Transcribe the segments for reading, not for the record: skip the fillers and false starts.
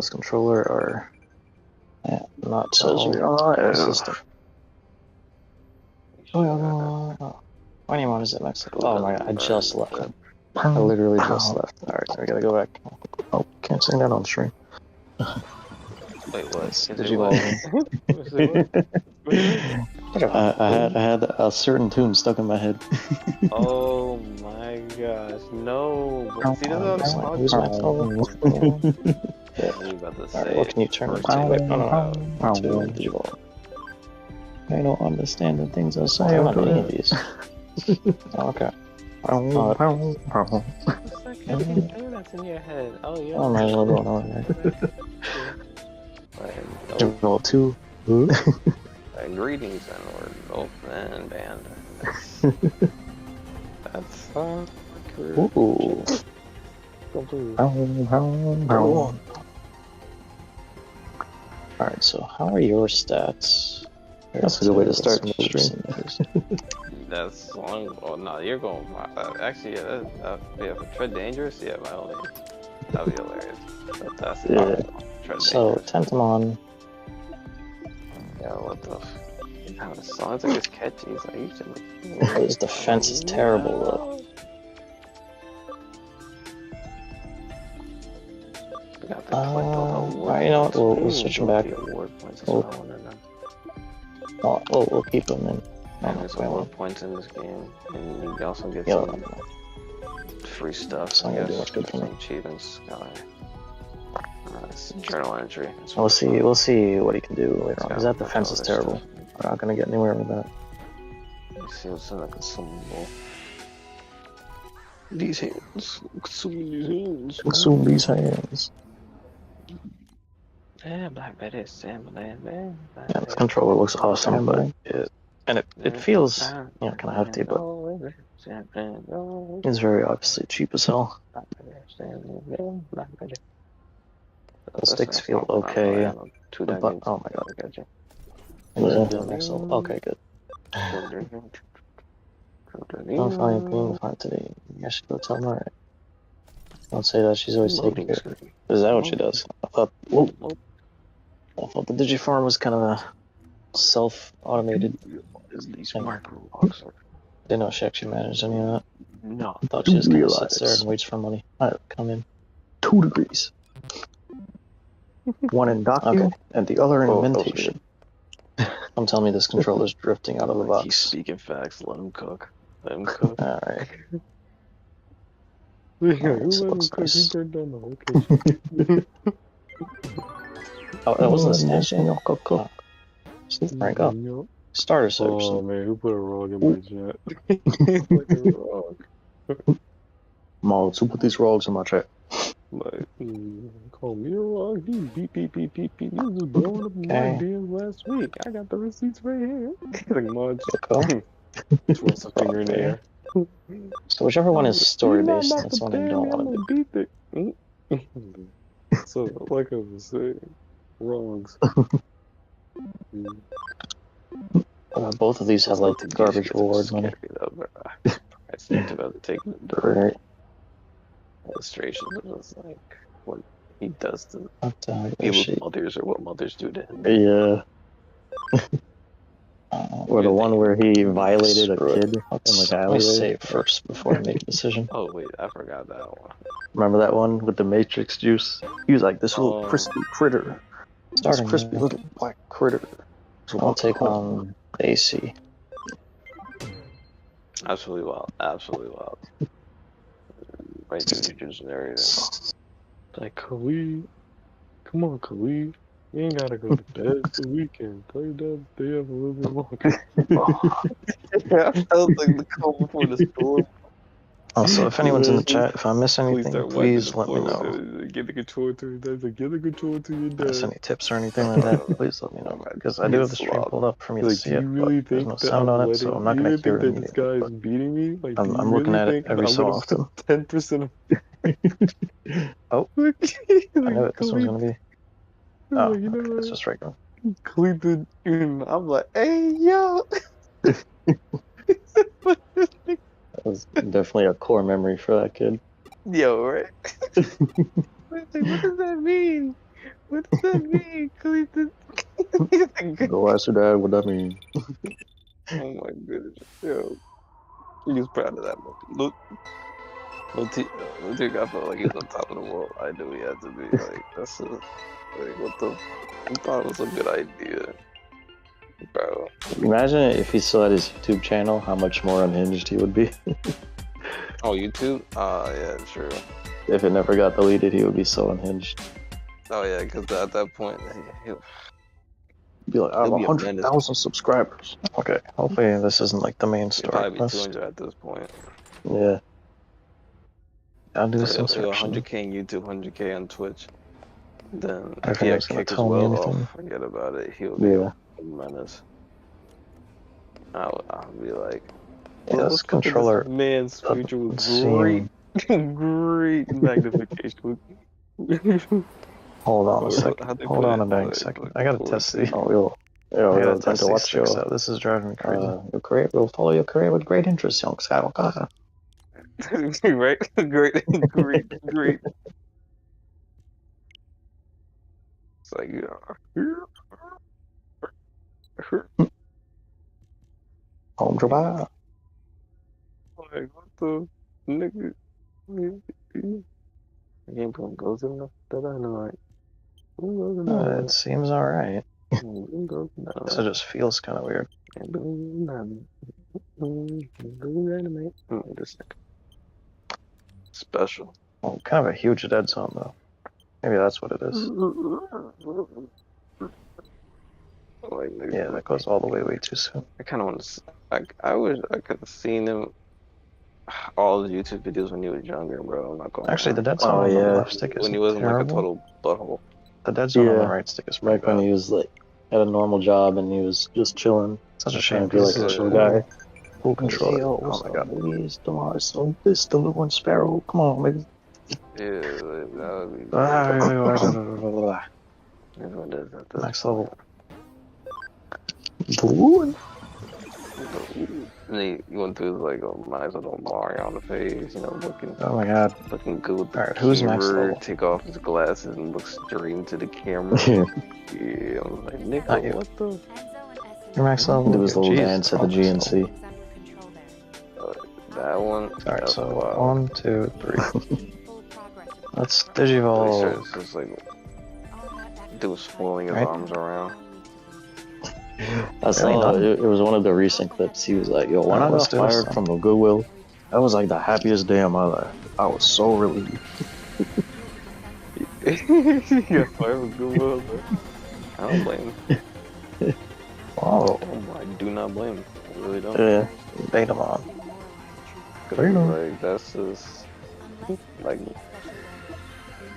this controller are not Says all we are system. What anyone is it next? Oh my god, I just left. I literally just left. Alright, we gotta go back. Oh, can't sing that on stream. Wait, what? Did you all? I had a certain tune stuck in my head. Oh my gosh, no! See, that's what I'm talking Who's my about. Yeah. You about to Alright, say what can you turn first into? take. I don't understand the things I say. I'm not any of these. Okay. What's that fucking thing that's in your head? Oh, yeah. Oh my god, going on there? Roll 2. Greetings and we're open band. That's crude. Ooh. Alright, so how are your stats? That's a good way to start the stream. That's long. Oh no, you're going. Actually, yeah, Tread Dangerous. Yeah, by all means, that'd be hilarious. But that's Tread So Dangerous. Tentamon. Yeah, what the? God, the songs are just catchy. It's like you should. His defense is terrible though. Alright, you know what? We'll switch him back. We'll keep him in. There's award points in this game, and you also get some free stuff. It's not gonna do much good for me. Some achievements. It's journal entry. We'll see what he can do later on. Because that defense is terrible. We're not gonna get anywhere with that. Let's see what's in the consumable. These hands. Consume these hands. Consume these hands. Yeah, Black Betty, Sam, man. Yeah, this controller looks awesome, but it feels, kind of hefty, but it's very obviously cheap as hell. The sticks feel okay. Oh my god. Okay, good. I'm fine today. I should go tell Mara. Don't say that, she's always taking care of it. Is that what she does? I thought the Digifarm was kind of a self-automated thing. I didn't know she actually managed any of that. No. I thought she just kind of sits there and waits for money. Alright, come in. 2 degrees. One in docking and the other in mentation. Don't tell me this controller's drifting out of the box. He's speaking facts, let him cook. Let him cook. Alright. Oh, that wasn't a snatch. Frank up. Starter service. Oh man, who put a rog in my chat? Like a rog. Mods, who put these rogs in my chat? Like, call me a rog. He beep. You was just blowing up my DMs last week. I got the receipts right here. Like, mods. Twist a finger in the air. So whichever one is story based, that's one I don't want to do. So, like I was saying, wrongs. Both of these have like the garbage reward money. I think about taking the illustrations of this, like what he does to people's mothers or what mothers do to him. Yeah. Or the one where he violated a kid in like alleyway. Let's say it first before I make a decision. Oh wait, I forgot that one. Remember that one with the Matrix juice? He was like, this little crispy critter. This crispy little black critter. So I'll take on AC. Absolutely wild. Right through the juice and everything. Like, Khalid, come on, Khalid. You ain't gotta go to bed the weekend. Play that day up a little bit longer. I felt like the call before the storm. Also, if anyone's in the chat, if I miss anything, please let me know. Get the control to your dad. Get the control to your dad. If there's any tips or anything like that, please let me know. Because I do have the stream pulled up for me to see it, but there's no sound on it, so I'm not going to hear it immediately. This guy is beating me? Like, I'm looking at it every so often. 10% of... Oh, I know what this one's going to be. Oh, you know okay, it's just regular. Cleveland, I'm like, hey, yo! That was definitely a core memory for that kid. Yo, right? What does that mean? What does that mean? Go ask your dad what that means. Oh my goodness, yo, he's proud of that movie. Look, I felt like he was on top of the world. I knew he had to be like, like, what the? I thought it was a good idea, bro. Imagine if he still had his YouTube channel, how much more unhinged he would be. Oh, YouTube? Yeah, true. If it never got deleted, he would be so unhinged. Oh yeah, because at that point, he'll Be like, I have be a menace. 100,000 subscribers. Okay, hopefully this isn't like the main He'll story. probably be 200 at this point. Yeah. I'll do So some he'll searching. 100K on YouTube, 100K on Twitch. Then I if he had think kick as tell me well, anything. forget about it. He'll be a menace. I'll be like, yeah, this controller. This man's future was great, great magnification. Hold on a second. Hold on a dang second. I gotta test the. Oh, I gotta test these sticks out. This is driving me crazy. Your career will follow your career with great interest, young Skywalker. Right? Great. It's like, Home drive. Like, what the nigga? The game plan goes in the dynamite. It seems alright. So it just feels kind of weird. Special. Oh, kind of a huge dead zone though. Maybe that's what it is. Yeah, that goes all the way too soon. I kind of want to. I wish I could have seen him. All the YouTube videos when he was younger, bro. I'm not going. Actually, the dead zone on the left stick is when he wasn't like a total butthole. The dead zone on the right stick is pretty bad. When he was like had a normal job and he was just chilling. Such a shame. Be like a chill guy. Full control. Oh my god. Please, Tomorrow. So this the little one Sparrow. Come on, maybe. Yeah, that would be. Next level. Blue. And then you went through like a nice little Mario on the face, you know, looking. Oh my god. Looking good. Alright, who's next level? Take off his glasses and look straight into the camera. Yeah, I'm like, Nick, what the? Your max level. Do his little dance at the GNC. That one. Alright, so 1, 2, 3. Let's digivolve. It's just like dude was swirling his arms around. I saw it was one of the recent clips. He was like, yo, when I got fired from the Goodwill, that was like the happiest day of my life. I was so relieved. You got fired from Goodwill, bro. I don't blame him. Wow. I do not blame him. I really don't. Yeah, bait him on. Like, that's just like.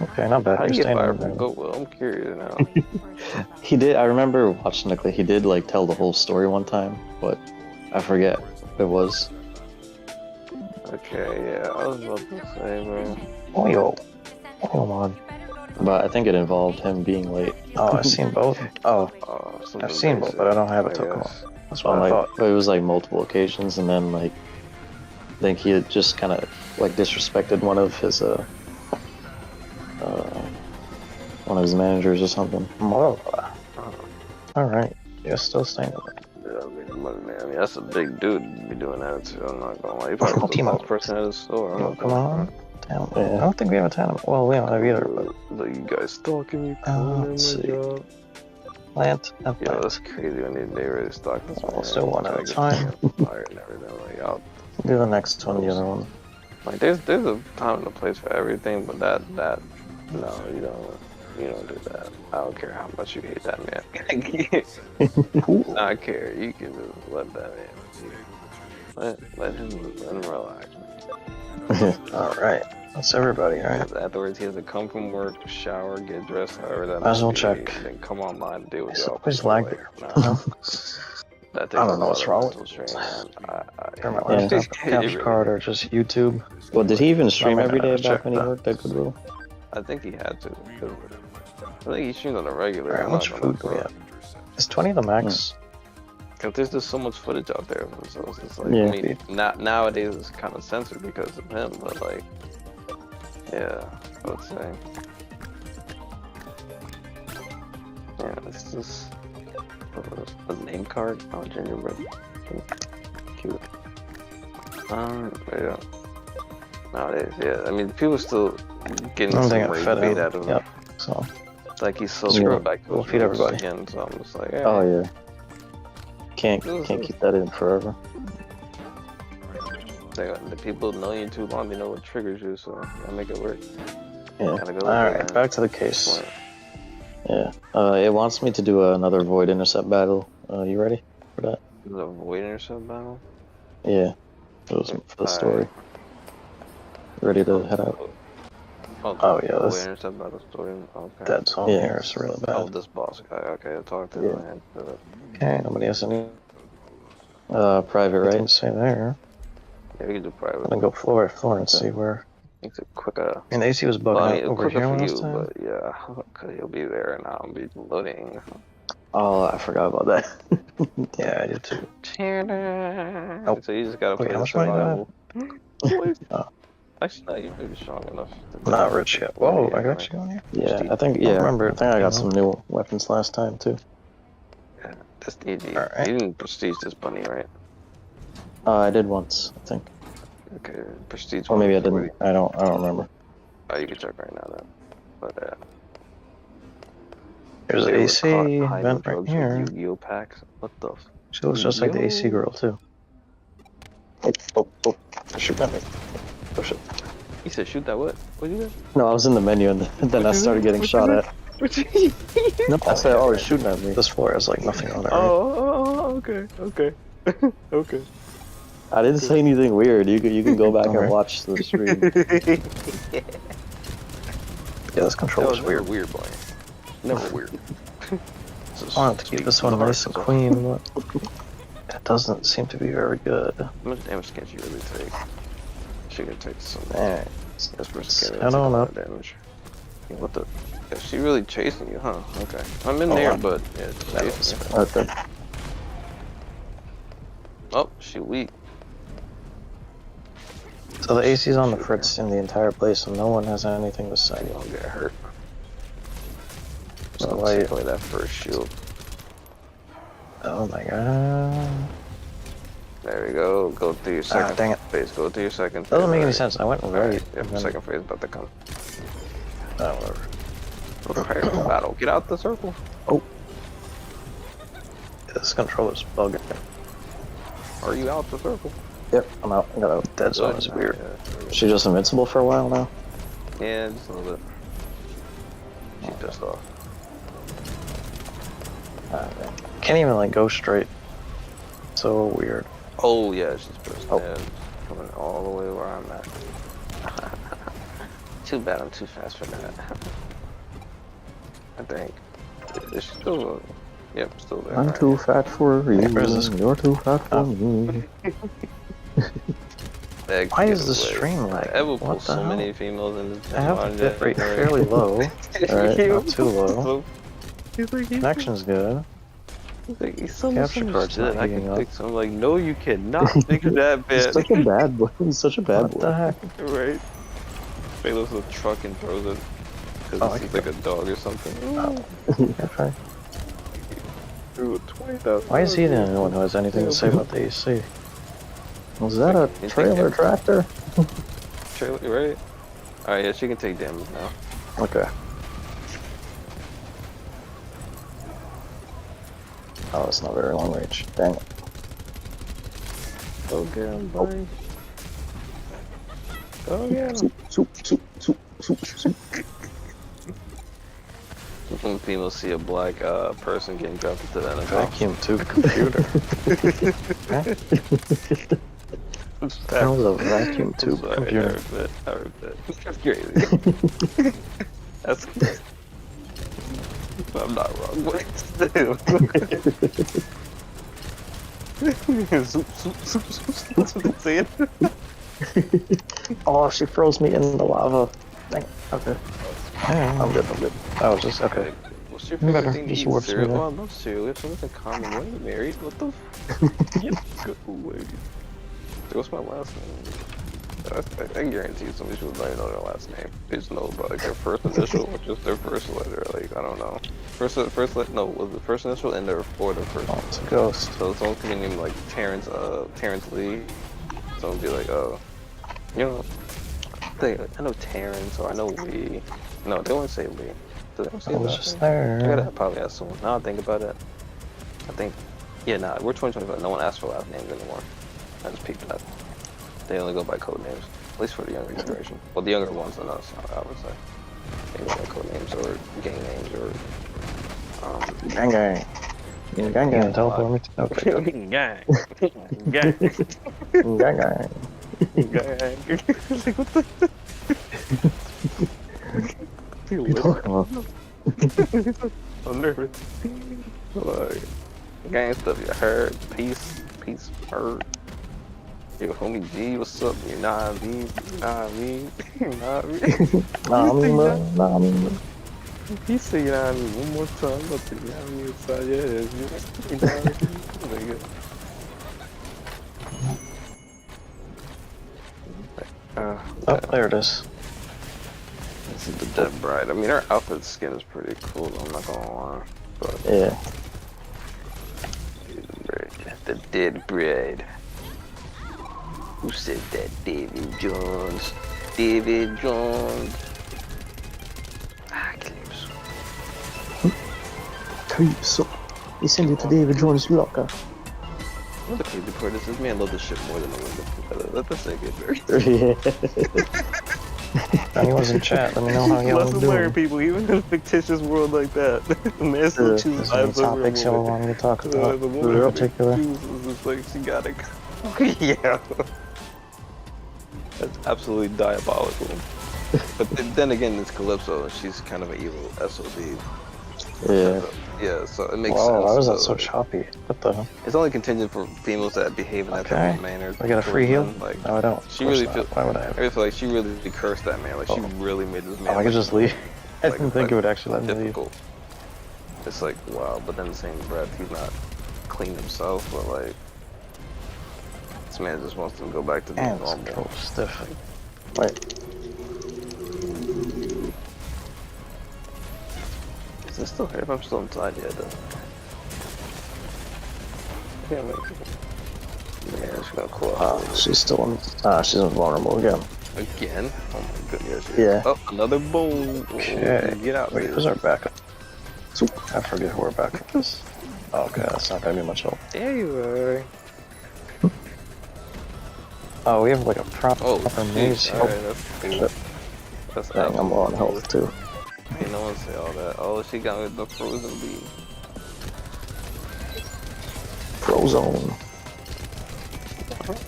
Okay, not bad. How do you get fired from Goodwill? I'm curious now. He did. I remember watching the clip. He did like tell the whole story one time, but I forget what it was. Okay, yeah, I was about to say, bro. Oh yo, come on. But I think it involved him being late. Oh, I've seen both. Oh, I've seen both, but I don't have a Tokemon. That's what I thought. But it was like multiple occasions, and then like I think he had just kind of like disrespected one of his managers or something. Alright, you're still staying there. Yeah, I mean, that's a big dude to be doing that too. I'm not gonna lie. He probably was the most person at the store. Come on. Damn, I don't think we have a tournament. Well, we don't have either, but... Like, you guys stalking me? Let's see. Plant and plant. Yeah, that's crazy when they really stalk this one. Let's do one at a time. Do the next one, the other one. Like, there's a time and a place for everything, but that no, you don't do that. I don't care how much you hate that man. I care. You can just let that man be. Let him relax. Alright. That's everybody, alright? Afterwards, he has to come from work, shower, get dressed, however that might as well check. Then come online and deal with you. Always lag there. I don't know what's wrong with it. My laptop, capture card, or just YouTube. Well, did he even stream every day back when he worked at Goodwill? I think he had to. I think he streamed on a regular. Alright, how much food do we have? Is 20 the max? Because there's just so much footage out there, so it's just like, I mean, nowadays it's kind of censored because of him, but like, yeah, let's say. Yeah, this is a name card. Oh, gingerbread. Cute. Yeah. Nowadays, yeah. I mean, people still getting some rage bait out of him. Yep. So. It's like he's so screwed back to his feed everybody again. So I'm just like, hey. Oh yeah. Can't keep that in forever. The people know you too long, they know what triggers you, so I make it work. Yeah. Alright, back to the case. Yeah. It wants me to do another void intercept battle. You ready for that? The void intercept battle? Yeah. It was for the story. Ready to head out? Oh yeah, void intercept battle story. Okay. Dead zone here is really bad. Oh, this boss guy. Okay, I'll talk to him. Okay, nobody has any. Private, right? Say there. Yeah, we can do private. I'm gonna go floor and see where. It's a quick. And the AC was bugging out over here last time. But yeah, cause he'll be there and I'll be loading. Oh, I forgot about that. Yeah, I did too. Oh, so you just gotta play the survival. Actually, no, you're maybe strong enough. Not rich yet. Whoa, I got you on here. Yeah, I think. Yeah, I think I got some new weapons last time too. Yeah, that's easy. You didn't prestige this bunny, right? I did once, I think. Okay, prestige. Or maybe I didn't. I don't remember. Oh, you can check right now then. But there's an AC vent right here. Yu-Gi-Oh packs. What the? She looks just like the AC girl too. Oh! Shoot at me. Oh shit. You said shoot that what? What'd you do? No, I was in the menu and then I started getting shot at. No, I said, oh, it's shooting at me. This floor has like nothing on it. Oh, okay. Okay. I didn't say anything weird. You can go back and watch the stream. Yeah, this controller's weird. Weird boy. Never weird. I want to keep this one nice and clean, but it doesn't seem to be very good. How much damage can she really take? She can take some. Alright. I don't know. Damage. What the? Yeah, she really chasing you, huh? Okay. I'm in there, but yeah, it's chasing you. Okay. Oh, she weak. So the AC's on the fritz in the entire place, and no one has anything to say. You don't get hurt. So why play that first shield? Oh my god. There we go. Go through your second phase. Go through your second phase. Doesn't make any sense. I went right. Yep, second phase about to come. Whatever. Prepare for battle. Get out the circle. Oh. This controller's bugging. Are you out the circle? Yep, I'm out. I got out. Dead zone is weird. She just invincible for a while now? Yeah, just a little bit. She's pissed off. Can't even like go straight. So weird. Oh yeah, she's pissed. Yeah, coming all the way where I'm at. Too bad I'm too fast for that. I think. Is she still? Yep, still there. I'm too fat for you. You're too fat for me. Why is the stream like? I will pull so many females in this. I have the bit rate fairly low. Alright, not too low. Connection's good. He's so misunderstood. I can fix him. I'm like, no, you cannot fix that bad. He's such a bad boy. He's such a bad boy. What the heck? Right. He looks at a truck and throws it because he's like a dog or something. Oh. Okay. Why is he the only one who has anything to say about the AC? Was that a trailer tractor? Trailer, right? Alright, yeah, she can take damage now. Okay. Oh, it's not very long range. Dang it. Okay, I'm fine. Oh yeah. Soup. When people see a black person getting dropped into the NFL. Vacuum tube computer. That was a vacuum tube computer. I heard that. That's crazy. That's crazy. I'm not wrong, but still. Soup. That's what I'm saying. Oh, she froze me in the lava. Dang. Okay. I'm good. I was just okay. What's your favorite thing to eat? Cereal? Oh, I love cereal. We have so much in common. When are you married? What the f? Good way. What's my last name? I guarantee you somebody should not know their last name. They just know about like their first initial or just their first letter. Like I don't know. First no, was the first initial and their first. Oh, it's a ghost. So someone could be named like Terrence Lee. Someone would be like, oh, you know, I know Terrence or I know Lee. No, they won't say Lee. Do they ever say I was that? just I gotta there. probably ask someone. Now I think about it. I think, yeah, nah, we're 2025. No one asks for last names anymore. I just peeped that. They only go by code names, at least for the younger generation. Well, the younger ones than us, I would say. They go by code names or gang names or. Gang gang. Gang gang. Teleport me. Okay. Gang. Gang. Gang. Gang gang. Gang. Like, what the? What are you talking about? I'm nervous. Like, gang stuff, you heard. Peace, heard. Yo, homie G, what's up? You know what I mean? You know what I mean? You know what I mean? Nah, I mean, He said, you know what I mean? One more time. Let's see, you know what I mean? Inside your head. You know what I mean? oh, there it is. This is the Dead Bride. I mean, her outfit skin is pretty cool, I'm not gonna lie. But Yeah. the Dead Bride. Who said that? David Jones. David Jones. Ah, clips. So, he sent it to David Jones' locker. What the crazy part is, this man loves this shit more than the window. Let this thing get there. Yeah. Anyone's in chat, let me know how y'all Lesson doing. learned, people, even in a fictitious world like that, the man still chooses Any lives over a topics y'all woman. want me to talk The about? woman In in particular? it's like, she gotta go. Yeah. That's absolutely diabolical. But then again, it's Calypso, and she's kind of an evil SOB. Yeah. Yeah, so it makes Wow, sense. why was that to, so like, choppy? What the hell? It's only contingent for females that behave in that type of manner. I got a free heal? towards men, Like, No, I don't. she really feels. Why would I I have? really feel like she really cursed that man. Like she really made this man. Oh, I could just leave. I like- didn't think it would actually let me leave. difficult. It's like wow, but then the same breath, he's not clean himself, but like this man just wants to go back to being And it's normal. so stiff. Wait. Is it still here? If I'm still inside, yeah, though. Yeah, man, she's gonna call out. She's still in. She's invulnerable again. Again? Oh my goodness. Yeah. Oh, another boom. Okay. Get out. Wait, who's our backup? I forget who our backup is. Oh, okay, that's not gonna be much help. There you are. Oh, we have like a proper maze Alright, here. that's cool. That's Dang, I'm low on health too. Ain't no one say all that. Oh, she got me with the frozen bee. Frozone.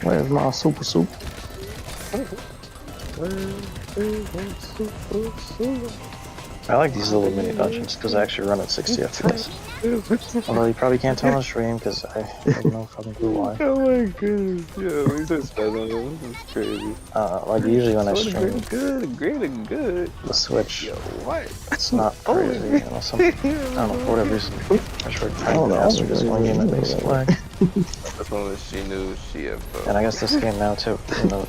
Where's my super soup? I like these little mini dungeons because I actually run at 60 FPS. Although you probably can't tell on stream because I have no fucking clue why. Oh my goodness, yeah, these are special. This is crazy. Like usually when I stream Good. the Switch, Yo, what? it's not crazy. Unless I don't know, for whatever reason. I don't know, it's just one game that makes it lag. That's when she knew she had. And I guess this game now too. You know,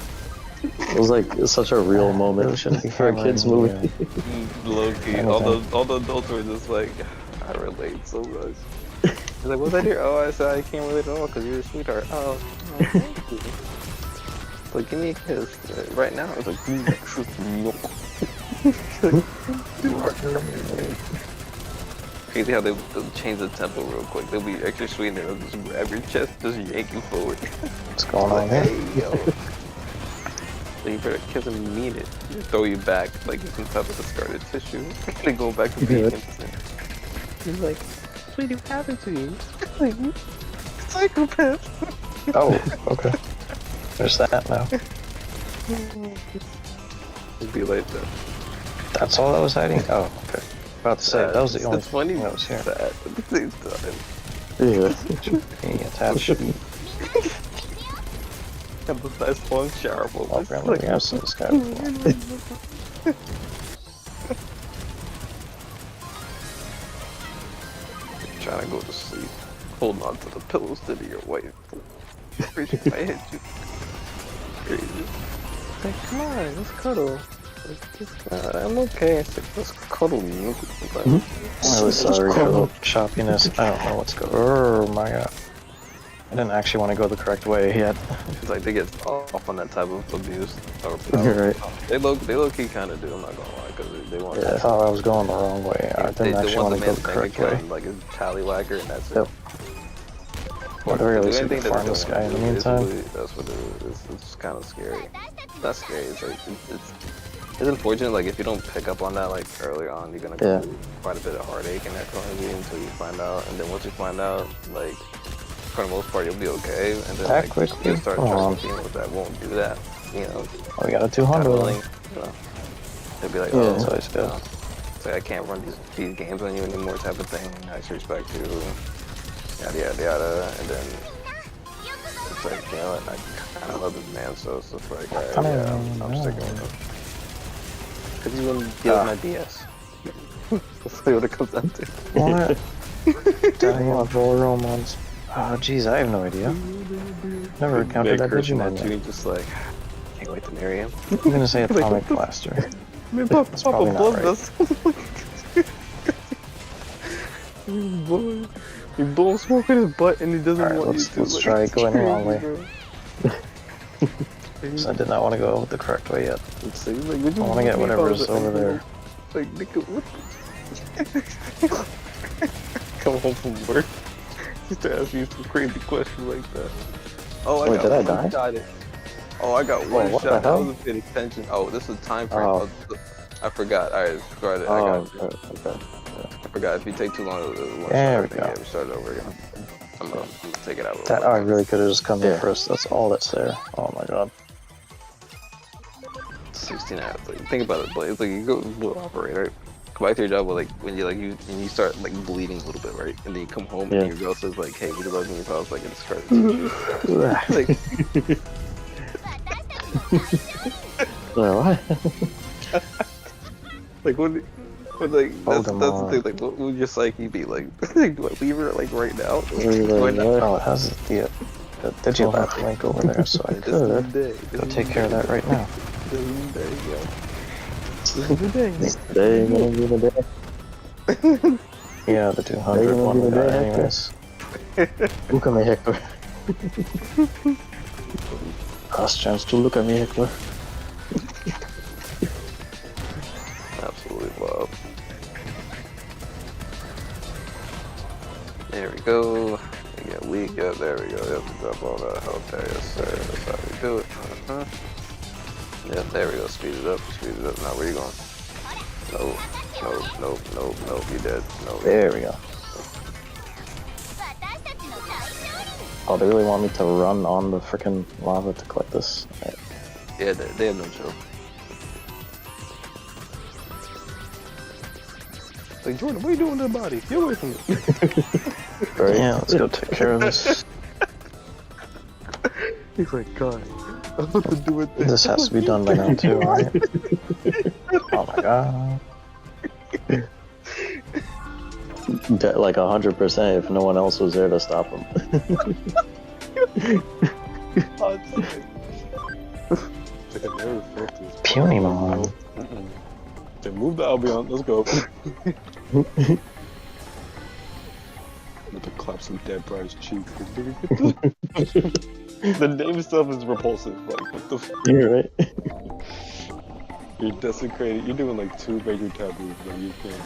it was like such a real moment for a kids movie. Low key, all the adults were just like, I relate so much. He's like, what's that here? Oh, I said I can't relate at all because you're a sweetheart. Oh, thank you. Like, give me a kiss right now. It's like, crazy how they'll change the tempo real quick. They'll be extra sweet and they'll just grab your chest, just yank you forward. What's going on here? Hey, yo. So you better kiss and mean it. Just throw you back like you're some type of discarded tissue. They go back to being innocent. He's like, sweetie, what happened to you? Like, psychopath. Oh, okay. There's that now. It'd be like that. That's all that was hiding? Oh, okay. About to say, that was the only It's funny thing that was here. sad at the same time. Yeah. Being attached. And the nice long shower moment. Oh, apparently we have seen this guy before. Trying to go to sleep. Holding on to the pillows to your wife. Crazy, I hit you. Crazy. Like, come on, let's cuddle. I'm okay. Let's cuddle. I'm really sorry for the choppiness. I don't know what's going on. Oh my god. I didn't actually want to go the correct way yet. It's like they get off on that type of abuse. You're right. They low key kind of do. I'm not gonna lie, because they want. Yeah, I thought I was going the wrong way. I didn't actually want to go the correct way. Like a tallywhacker, and that's it. Yep. What do I really see to farm this guy in the meantime? That's what it is. It's kind of scary. That's scary. It's like it's unfortunate. Like if you don't pick up on that like early on, you're gonna go through quite a bit of heartache and that kind of thing until you find out. And then once you find out, like for the most part, you'll be okay. And then like you start trusting people that won't do that. You know. Oh, we got a 200. You know, they'll be like, yeah, oh, that's always good. It's like I can't run these games on you anymore, type of thing. I respect you. Yada yada yada, and then it's like, you know, and I kind of love this man, so it's just like, alright, yeah, I'm sticking with him. Cause he's willing to deal with my BS. That's what it comes down to. What? Dying of all romance. Oh, jeez, I have no idea. Never encountered that Digimon yet. Just like, can't wait to marry him. I'm gonna say Atomic Blaster. Man, That's probably not right. Boy. You blow smoke in his butt and he doesn't want you to. Let's try going the wrong way. So I did not want to go the correct way yet. Like, I want to get whatever's over there. Like, nigga, what? Come home from work. Just to ask you some crazy questions like that. Oh, wait, did I die? Oh, I got one what shot. The I hell? wasn't paying attention. Oh, this is time frame. Oh. I forgot. Alright, started. I got you. Okay. I forgot. If you take too long, it won't There we start. go. Yeah, we start over again. I'm gonna take it out. That, I really could have just come in first. That's all that's there. Oh my god. 16 hours. Like, think about it, but it's like you go to operate, right? Come back to your job, but like when you and you start like bleeding a little bit, right? And then you come home and your girl says like, "Hey, would you love me if I was like in this car?" Like, what? like what? But like that's the thing. Like, what would your psyche be like? Do I leave her like right now? Oh, it has the Digilab link over there, so I could go take care of that right now. There you go. Today gonna be the day. Yeah, the 200 one we got anyways. Look at me, Hector. Last chance to look at me, Hector. Absolutely love. There we go. We got weak. Yeah, there we go. Yep, drop all that health there. Yes, sir. That's how we do it. Yep, there we go. Speed it up. Speed it up. Now, where you going? Nope. You dead. No. There we go. Oh, they really want me to run on the freaking lava to collect this. Right. Yeah, they have no chill. Like, Jordan, what are you doing to the body? Get away from me. Right. Yeah, let's go take care of this. He's like, God, I'm about to do it. This has to be done by now too, right? Oh my god. Like 100% if no one else was there to stop him. Puny mom. They moved the Albion, let's go. I'm gonna clap some dead bride's cheek. The name itself is repulsive. Like, what the f? You're right. You're desecrating. You're doing like 2 major taboos. Like, you can't.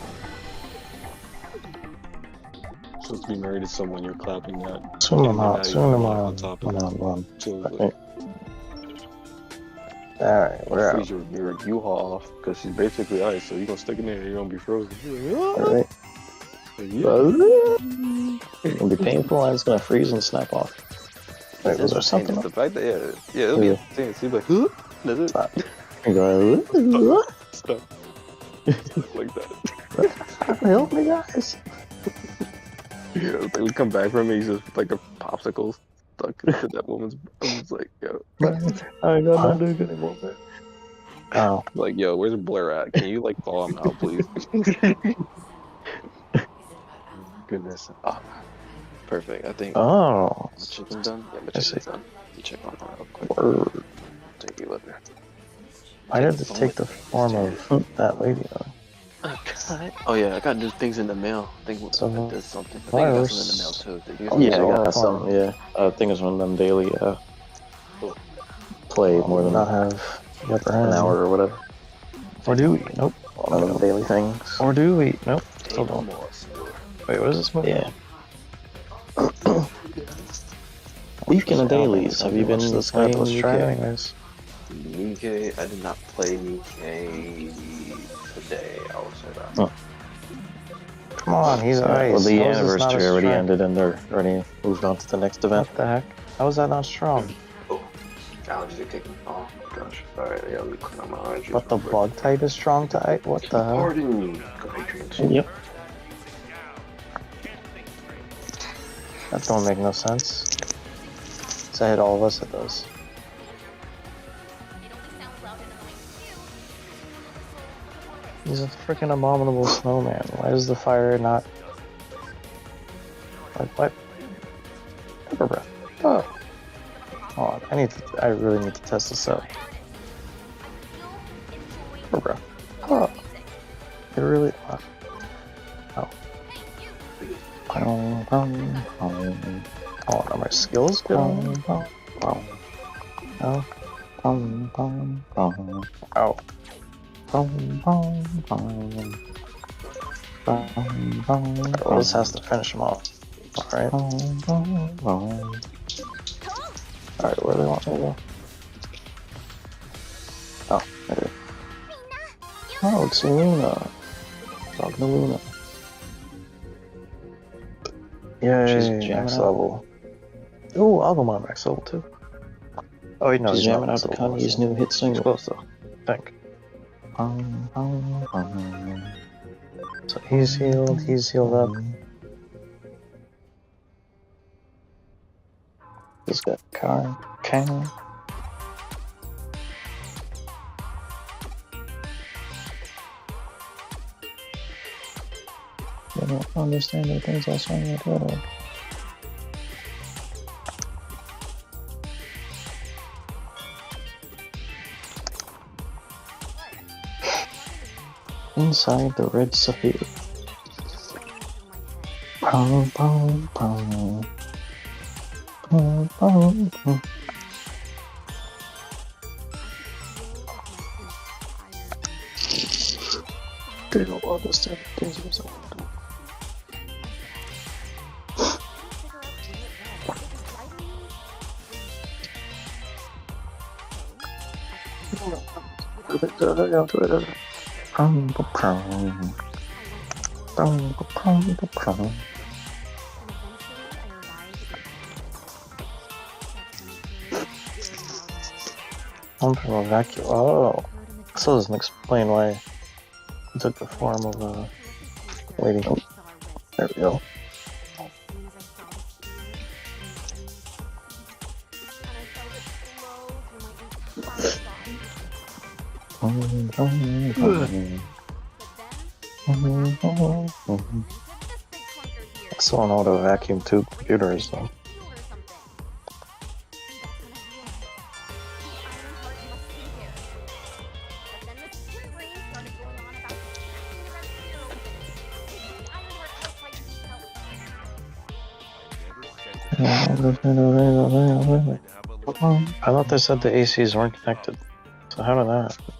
Supposed to be married to someone you're clapping at. Swing them out. Swing them on out. top of One. So, Okay. Alright, we're out. freeze your U-Haul off because she's basically ice, so you're gonna stick in there. You're gonna be frozen. Alright. Yeah. It's gonna be painful and it's gonna freeze and snap off. Wait, was there something? The fact that it'll be a thing. So you're like, huh? That's it. Stop. You go, Stop. Like that. help me, guys. You know, we come back from it, he's just with like a popsicle stuck into that woman's. I was like, yo. I got not doing it anymore, man. Oh. Like, yo, where's Blair at? Can you like follow him out, please? Goodness. Oh, perfect. I think. Oh. Chicken's done? Yeah, my chicken's done. You check on her real quick. Word. Take you later. Why did it take the form of that lady though? Oh yeah, I got new things in the mail. I think So I did something. I think I got something in the mail too. Did you get yeah, I something? got some. Yeah, I think it's one of them daily play more than not have the upper hand. an hour or whatever. Or do we? Nope. One of them daily things. Or do we? Nope. Still Ain't no don't. more. Wait, what is this movie? Yeah. Speaking of dailies, have you been playing Nikkei? Nikkei, I did not play Nikkei today. I will say that. Oh. Come on, he's ice. Well, the How is this not anniversary a already strike? ended and they're already moved on to the next event. What the heck? How is that not strong? Oh, allergies are kicking. Oh my gosh. Alright, yeah, let me clean out my allergies. But the bug type is strong type? What the hell? Pardon me. Go Adrian. Yep. That don't make no sense. It's hit all of us, it does. He's a freaking abominable snowman. Why is the fire not... Like, what? Pepper breath. Oh. Hold on, I really need to test this out. Pepper breath. Oh. It really... Oh. Oh, are my skills good? Oh. Oh. Oh. Well, this has to finish him off. Alright. Alright, where do they want me to go? Oh, there it is. Oh, it's Luna. Talking to Luna. Yay, She's max jamming level. Ooh, I'll go my max level too. Oh, wait, no, She's he's not jamming out max the level, Kanye's so new hit he's single. close though, I think. So he's healed up. He's got car, can. I don't understand the things I saw on Twitter. Inside the red sapphire. Pow, pow, pow. Pow, pow, pow. They don't understand the things I saw on Twitter. I'm from a vacuum. Oh, so doesn't explain why he took the form of a lady. Oh, there we go. I still don't know what a vacuum tube computer is though. I thought they said the ACs weren't connected. So how did that happen?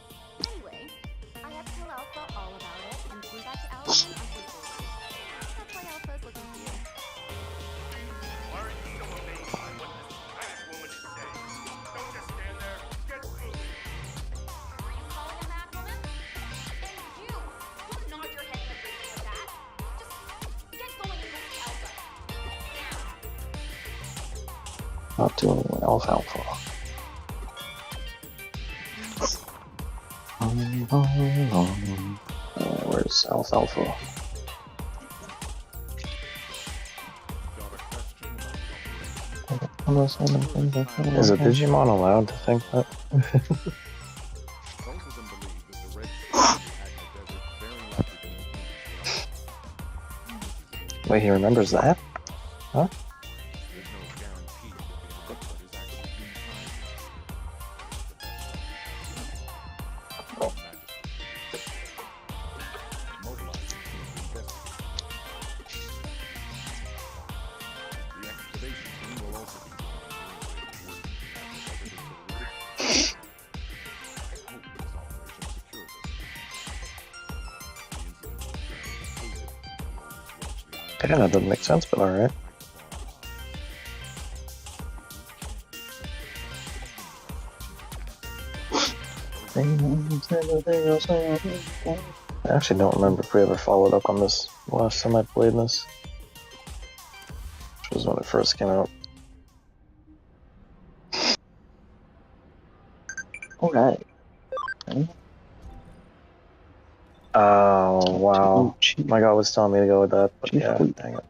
Not doing alfalfa. Where's alfalfa? Is a Digimon allowed to think that? Wait, he remembers that? Huh? Yeah, that doesn't make sense, but alright. I actually don't remember if we ever followed up on this last time I played this. Which was when it first came out. Alright. Oh, wow. My god was telling me to go with that, but yeah, dang it.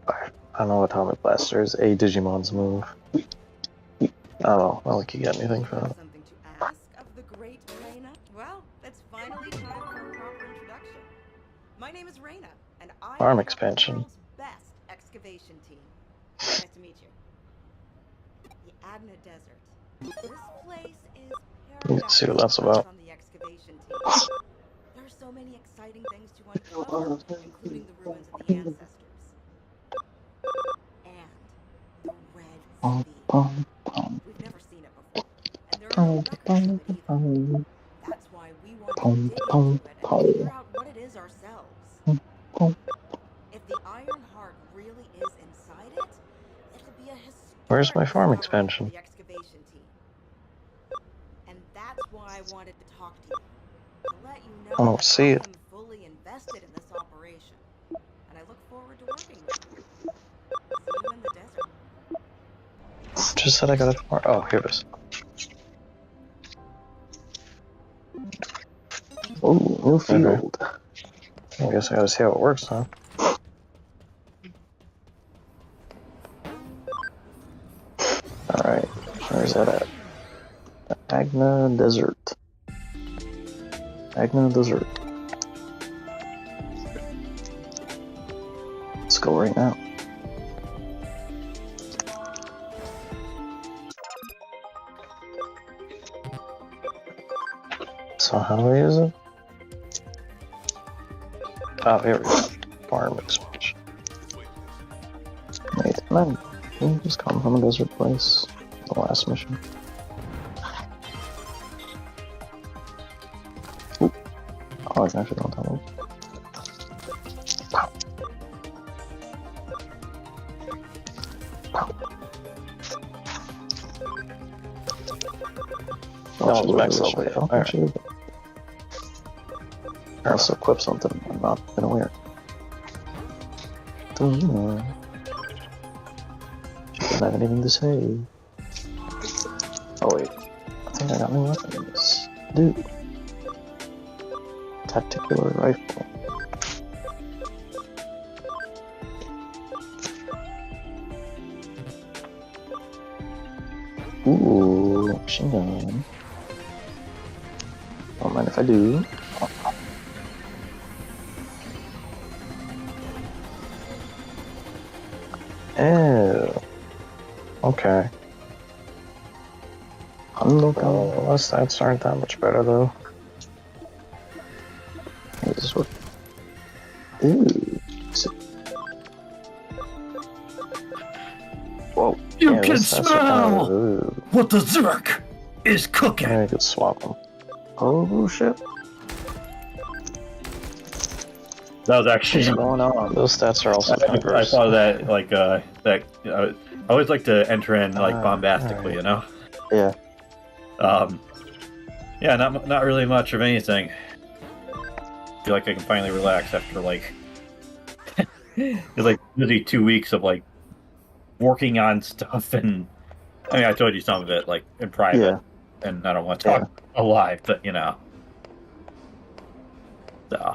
I don't know Atomic Blaster is a Digimon's move. I don't know, I don't think you get anything for that. Something to ask of the great Reina? Well, it's finally time for a proper introduction. My name is Reina, and I Farm am expansion. the world's best excavation team. Nice to meet you. The Adna Desert. This place is Let's see what that's paradise about. on the excavation team. There are so many exciting things to uncover, including the ruins of the ancestors. And the Red Sea. We've never seen it before, and there are no records of it either. That's why we want to dig into it and figure out what it is ourselves. If the Iron Heart really is inside it, it'll be a historic Where's my farm discovery expansion? for the excavation team. And that's why I wanted to talk to you. To let you know I don't that see I it. am fully invested in this operation. And I look forward to working with you. See you in the desert. Just said I got a farm. Oh, here it is. Oh, new field. I guess I gotta see how it works, huh? Alright, where's that at? Agna Desert. Agna Desert. Let's go right now. So how do I use it? Oh, here we go. Farm expansion. Wait, man, you just come from a desert place. The last mission. Oop. Oh, I can actually don't tell me. Pow. Pow. Oh, she's max level, yeah. Alright. I also equip something I'm not been aware. She doesn't have anything to say. Oh wait, I think I got new weapons. Dude. Tactical rifle. Ooh, machine gun. Don't mind if I do. Oh, okay. Unlockable stats aren't that much better though. Is this what? Ooh. Whoa. You can smell what the Zerk is cooking. I could swap them. Oh shit. That was actually What's going on? Those stats are also I saw that like that. I always like to enter in like bombastically, right. you know. Yeah. Yeah, not really much of anything. I feel like I can finally relax after like it's like busy 2 weeks of like working on stuff, and I mean I told you some of it like in private, and I don't want to talk alive, but you know. So.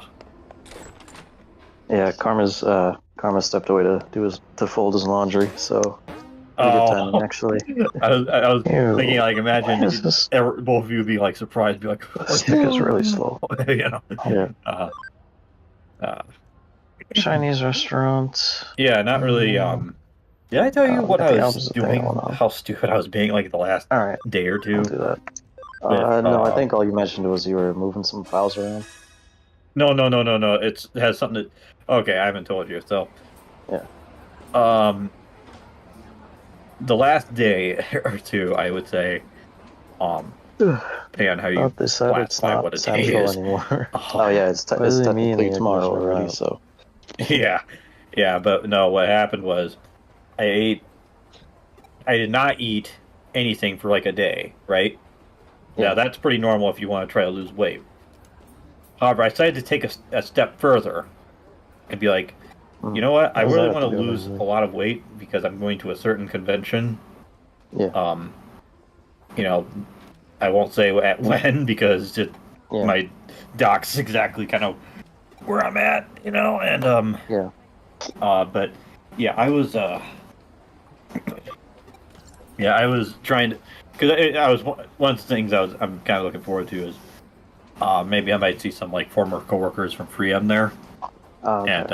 Yeah, Karma's stepped away to fold his laundry, so a good timing actually. I was thinking like imagine both of you be like surprised, be like, this stick is really slow. You know. Yeah. Chinese restaurant. Yeah, not really. Did I tell you what I was doing? How How stupid I was being like the last day or two? I'll do that. No, I think all you mentioned was you were moving some files around. No. It has something to. Okay, I haven't told you. So. Yeah. The last day or two, I would say. Depending on how you classify what a day is. Anymore. Oh yeah, it's technically tomorrow already. So. Yeah, but no, what happened was I did not eat anything for like a day, right? Yeah. Now that's pretty normal if you want to try to lose weight. However, I decided to take a step further and be like, you know what? I What does that really have want to to do with lose anything? a lot of weight because I'm going to a certain convention. Yeah. You know, I won't say at when because just Yeah. my doc's exactly kind of where I'm at, you know, and Yeah. but yeah, I was trying to, because I was one of the things I'm kind of looking forward to is maybe I might see some like former coworkers from 3M there, Oh, okay. and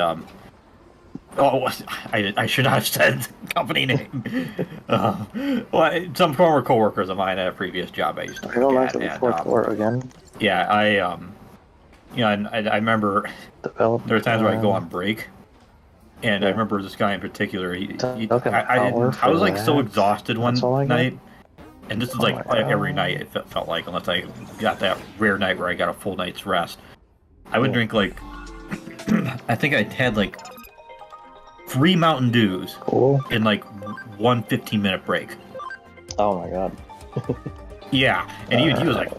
oh, I should not have said the company name. Well, some former coworkers of mine at a previous job I used to Are you going work back to at, the and fourth floor again? yeah, I remember Develop. there were times where I go on break. And I Yeah. remember this guy in particular. Took an hour I for was like so that? exhausted That's one all I got? night, and this is Oh like my every God. night it felt like, unless I got that rare night where I got a full night's rest. I would Yeah. drink like I think I had like 3 Mountain Dews Cool. in like one 15-minute break. Oh my God. Yeah, and even he was like,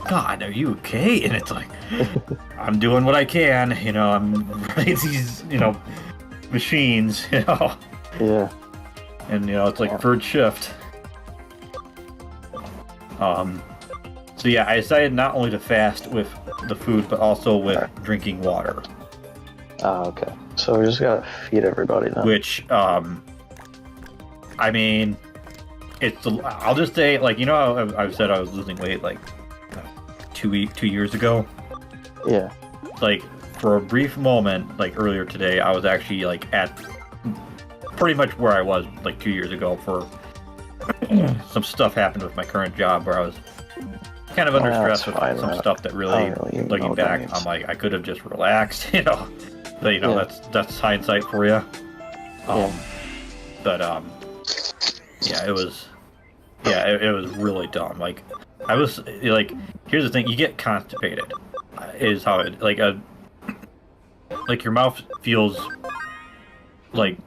"God, are you okay?" And it's like, I'm doing what I can, you know. I'm running these, machines, you know. Yeah. And it's like Yeah. third shift. So yeah, I decided not only to fast with the food, but also with drinking water. Okay. So we just gotta feed everybody then. Which, I mean, I'll just say, like, I've said I was losing weight like 2 years ago. Yeah. Like, for a brief moment, like earlier today, I was actually like at pretty much where I was like 2 years ago. For some stuff happened with my current job where I was kind of under stress with some stuff that really, looking back, I'm like, I could have just relaxed, But, that's hindsight for you. But yeah, it was really dumb. Like, I was like, here's the thing: you get constipated, is how it like your mouth feels like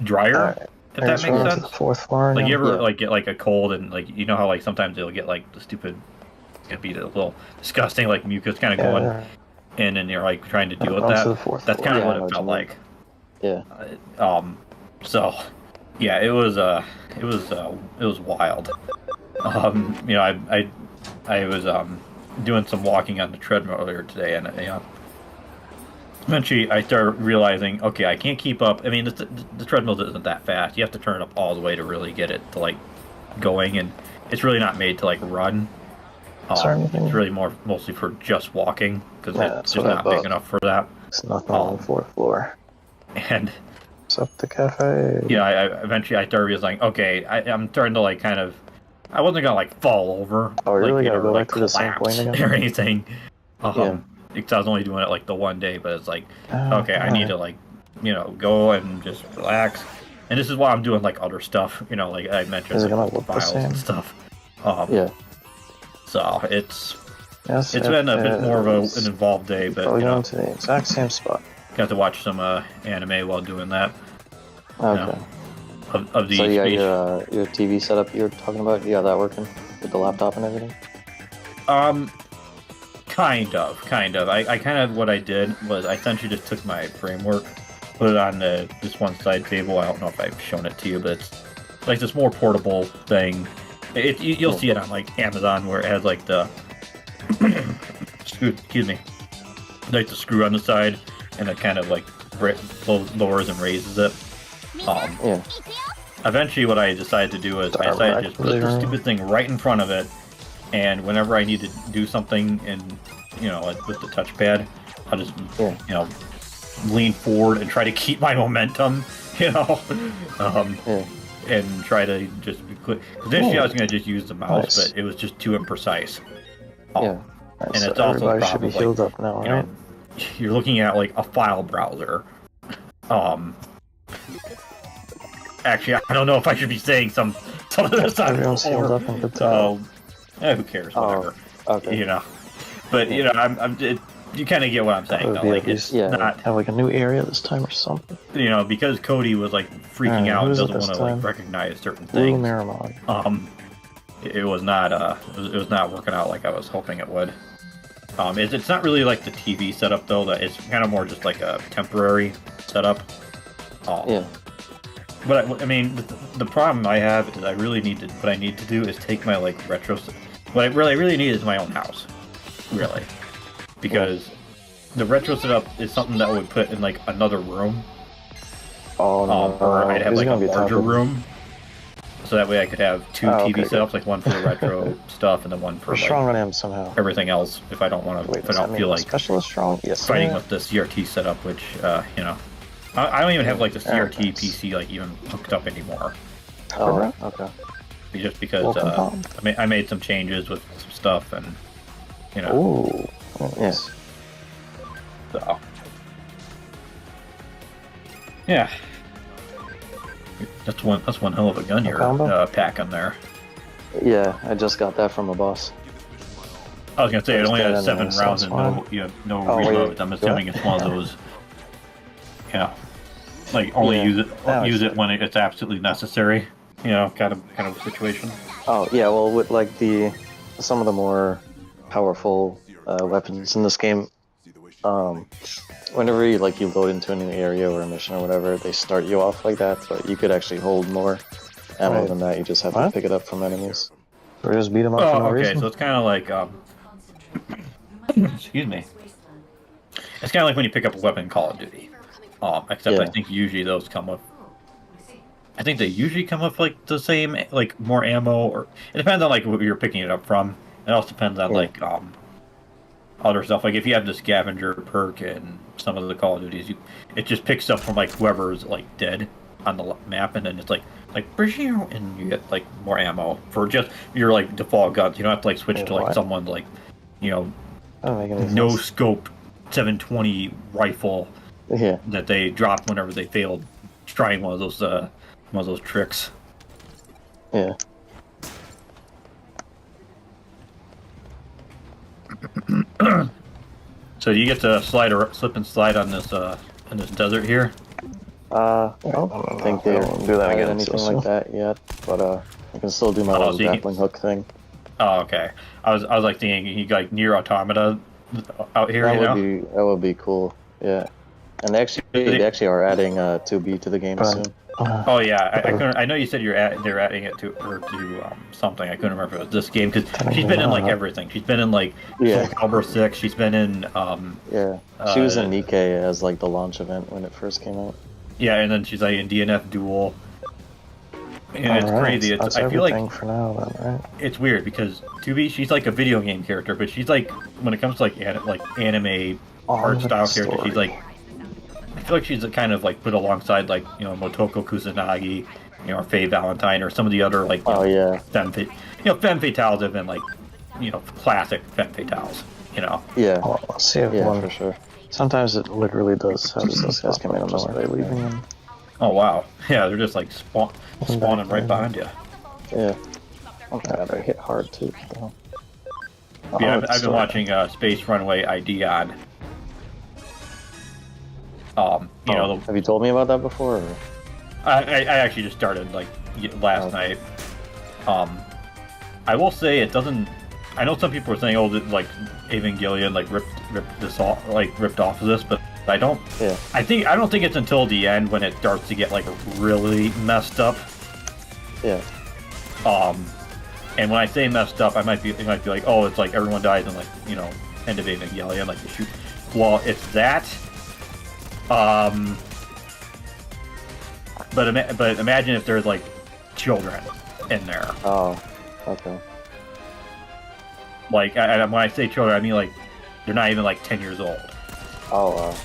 drier. If that makes sense. The fourth floor. Like, you ever like get like a cold and like how like sometimes they'll get like the stupid, it'd be a little disgusting like mucus kind of going in, and you're like trying to deal with that. That's kind of what it felt like. Yeah. So yeah, it was wild. I was doing some walking on the treadmill earlier today, and eventually I started realizing, okay, I can't keep up. I mean, the treadmill isn't that fast. You have to turn it up all the way to really get it to like going, and it's really not made to like run. It's really mostly for just walking, because it's just not big enough for that. It's nothing on the fourth floor. And it's up the cafe. Yeah, I eventually started realizing, okay, I'm starting to like kind of, I wasn't gonna like fall over, really gotta go like back to the same point again? or anything. Because I was only doing it like the one day, but it's like, okay, I need to like, go and just relax. And this is why I'm doing like other stuff, like I mentioned, like, files and stuff. So it's been a bit more of an involved day, but going to the exact same spot. Got to watch some anime while doing that. Okay. Of the so you got your TV setup you were talking about? You got that working with the laptop and everything? Kind of. I kind of, what I did was I essentially just took my framework, put it on this one side table. I don't know if I've shown it to you, but it's like this more portable thing. You'll see it on like Amazon, where it has like the excuse me, like the screw on the side, and it kind of like lowers and raises it. Eventually, what I decided to do is I decided to just put the stupid thing right in front of it, and whenever I need to do something, and like with the touchpad, I'll just lean forward and try to keep my momentum, and try to just be quick. Because initially I was going to just use the mouse, but it was just too imprecise. And so it's also a should be problem, healed up now, right? You're looking at like a file browser. Actually, I don't know if I should be saying some of this. Everyone's healed up and good to go. Who cares? Whatever. Okay. But you kind of get what I'm saying, though. Like, it's not have like a new area this time or something. You know, because Cody was like freaking out and doesn't want to like recognize certain things. It was not it was not working out like I was hoping it would. It's not really like the TV setup though. That it's kind of more just like a temporary setup. Yeah. But I mean, the problem I have is I really need to. What I need to do is take my like retro. What I really need is my own house, really, because the retro setup is something that I would put in like another room. Oh no! Or I'd have like a larger room, so that way I could have two TV setups, like one for the retro stuff and then one for strong on him somehow. Everything else. If I don't want to, if I don't feel like specialist strong, fighting with the CRT setup, which you know. I don't even have like the CRT PC like even hooked up anymore. Oh, okay. Just because I made some changes with some stuff and you know. Ooh, yes. So yeah, that's one hell of a gun you're packing there. Yeah, I just got that from a boss. I was gonna say it only has 7 rounds and no reload. I'm assuming it's one of those. Yeah. Like only use it when it's absolutely necessary, you know, kind of situation. Oh yeah, well with like some of the more powerful weapons in this game, whenever you load into a new area or a mission or whatever, they start you off like that, but you could actually hold more ammo than that. You just have to pick it up from enemies. Or just beat them up for no reason. So it's kind of like excuse me. It's kind of like when you pick up a weapon in Call of Duty. Except I think usually those come with. I think they usually come with like the same, like more ammo, or it depends on like what you're picking it up from. It also depends on like other stuff. Like if you have the scavenger perk and some of the Call of Duties, it just picks up from like whoever's like dead on the map, and then it's like and you get like more ammo for just your like default guns. You don't have to like switch to like someone like, you know, no scope 720 rifle. Yeah. That they dropped whenever they failed trying one of those tricks. Yeah. So you get to slip and slide on this in this desert here. I don't think they do that again, anything like that yet, but I can still do my little grappling hook thing. Oh, okay. I was like thinking you like near Automata out here. That would be cool. Yeah. And they actually are adding 2B to the game soon. Oh yeah, I know you said they're adding it to something. I couldn't remember if it was this game because she's been in like everything. She's been in like Soul Calibur 6. She's been in she was in Nikkei as like the launch event when it first came out. Yeah, and then she's like in DNF Duel. And it's crazy. I feel like for now, then, right? It's weird because 2B she's like a video game character, but she's like when it comes to like anime art style character, she's like. I feel like she's kind of like put alongside like Motoko Kusanagi, or Faye Valentine or some of the other like femme fatales have been like classic femme fatales. Yeah. I'll see one for sure. Sometimes it literally does have those guys come in and just by leaving them. Oh wow! Yeah, they're just like spawning right behind you. Yeah. Oh god, they hit hard too. Yeah, I've been watching Space Runway ID on. Have you told me about that before? Or? I actually just started like last night. I will say it doesn't. I know some people are saying, "Oh, like Evangelion like ripped this off, like ripped off of this," but I don't. Yeah. I don't think it's until the end when it starts to get like really messed up. Yeah. And when I say messed up, it might be like, oh, it's like everyone dies in like end of Evangelion, like they shoot. Well, it's that. But imagine if there's like children in there. Oh, okay. Like when I say children, I mean like they're not even like 10 years old. Oh,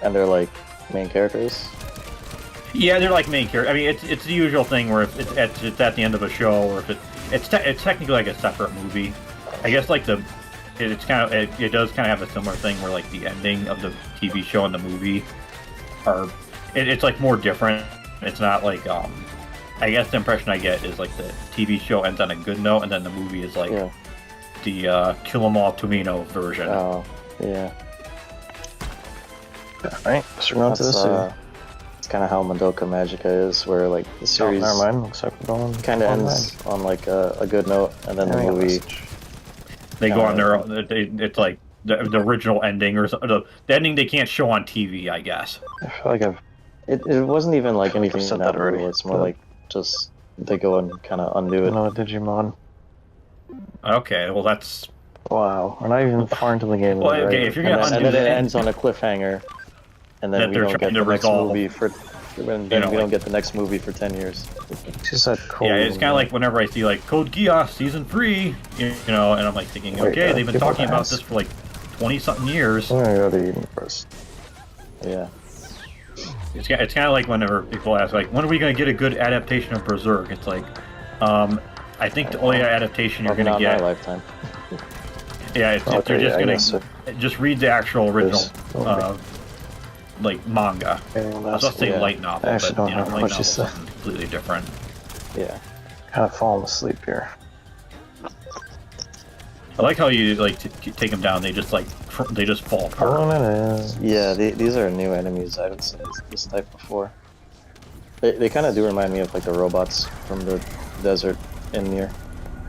and they're like main characters. Yeah, they're like main characters. I mean, it's the usual thing where if it's at the end of a show, or if it's technically like a separate movie. I guess like it does kind of have a similar thing where like the ending of the TV show and the movie it's like more different. It's not like I guess the impression I get is like the TV show ends on a good note, and then the movie is like the Kill 'Em All Tomino version. Oh, Yeah. Alright, so we're going to the city. It's kind of how Madoka Magica is, where like the series never mind. Looks like we're going. kind of ends on like a good note, and then the movie. They go on their own. It's like the original ending, or the ending they can't show on TV, I guess. I feel like I've. It wasn't even like anything said that that already. it's more like just they go and kind of undo it. No, Digimon. Okay, well that's. Wow, we're not even far into the game. Well, okay, if you're gonna and undo then it that, ends on a cliffhanger, and then that we they're don't get trying the to next resolve. movie for. And then we don't get the next movie for 10 years. She said cold. Yeah, it's kind of like whenever I see like Code Geass season 3, you know, and I'm like thinking, okay, they've been talking about this for like 20-something years. I'm gonna go to Eden first. Yeah. It's kind of like whenever people ask, like, when are we going to get a good adaptation of Berserk? It's like, I think the only adaptation you're going to get. Not my lifetime. Yeah, you're just going to just read the actual original, like manga. I was about to say light novel, but you know, light novel is something completely different. Yeah. Kind of falling asleep here. I like how you like take them down. They just fall apart. Yeah, these are new enemies. I haven't seen this type before. They kind of do remind me of like the robots from the desert in Nier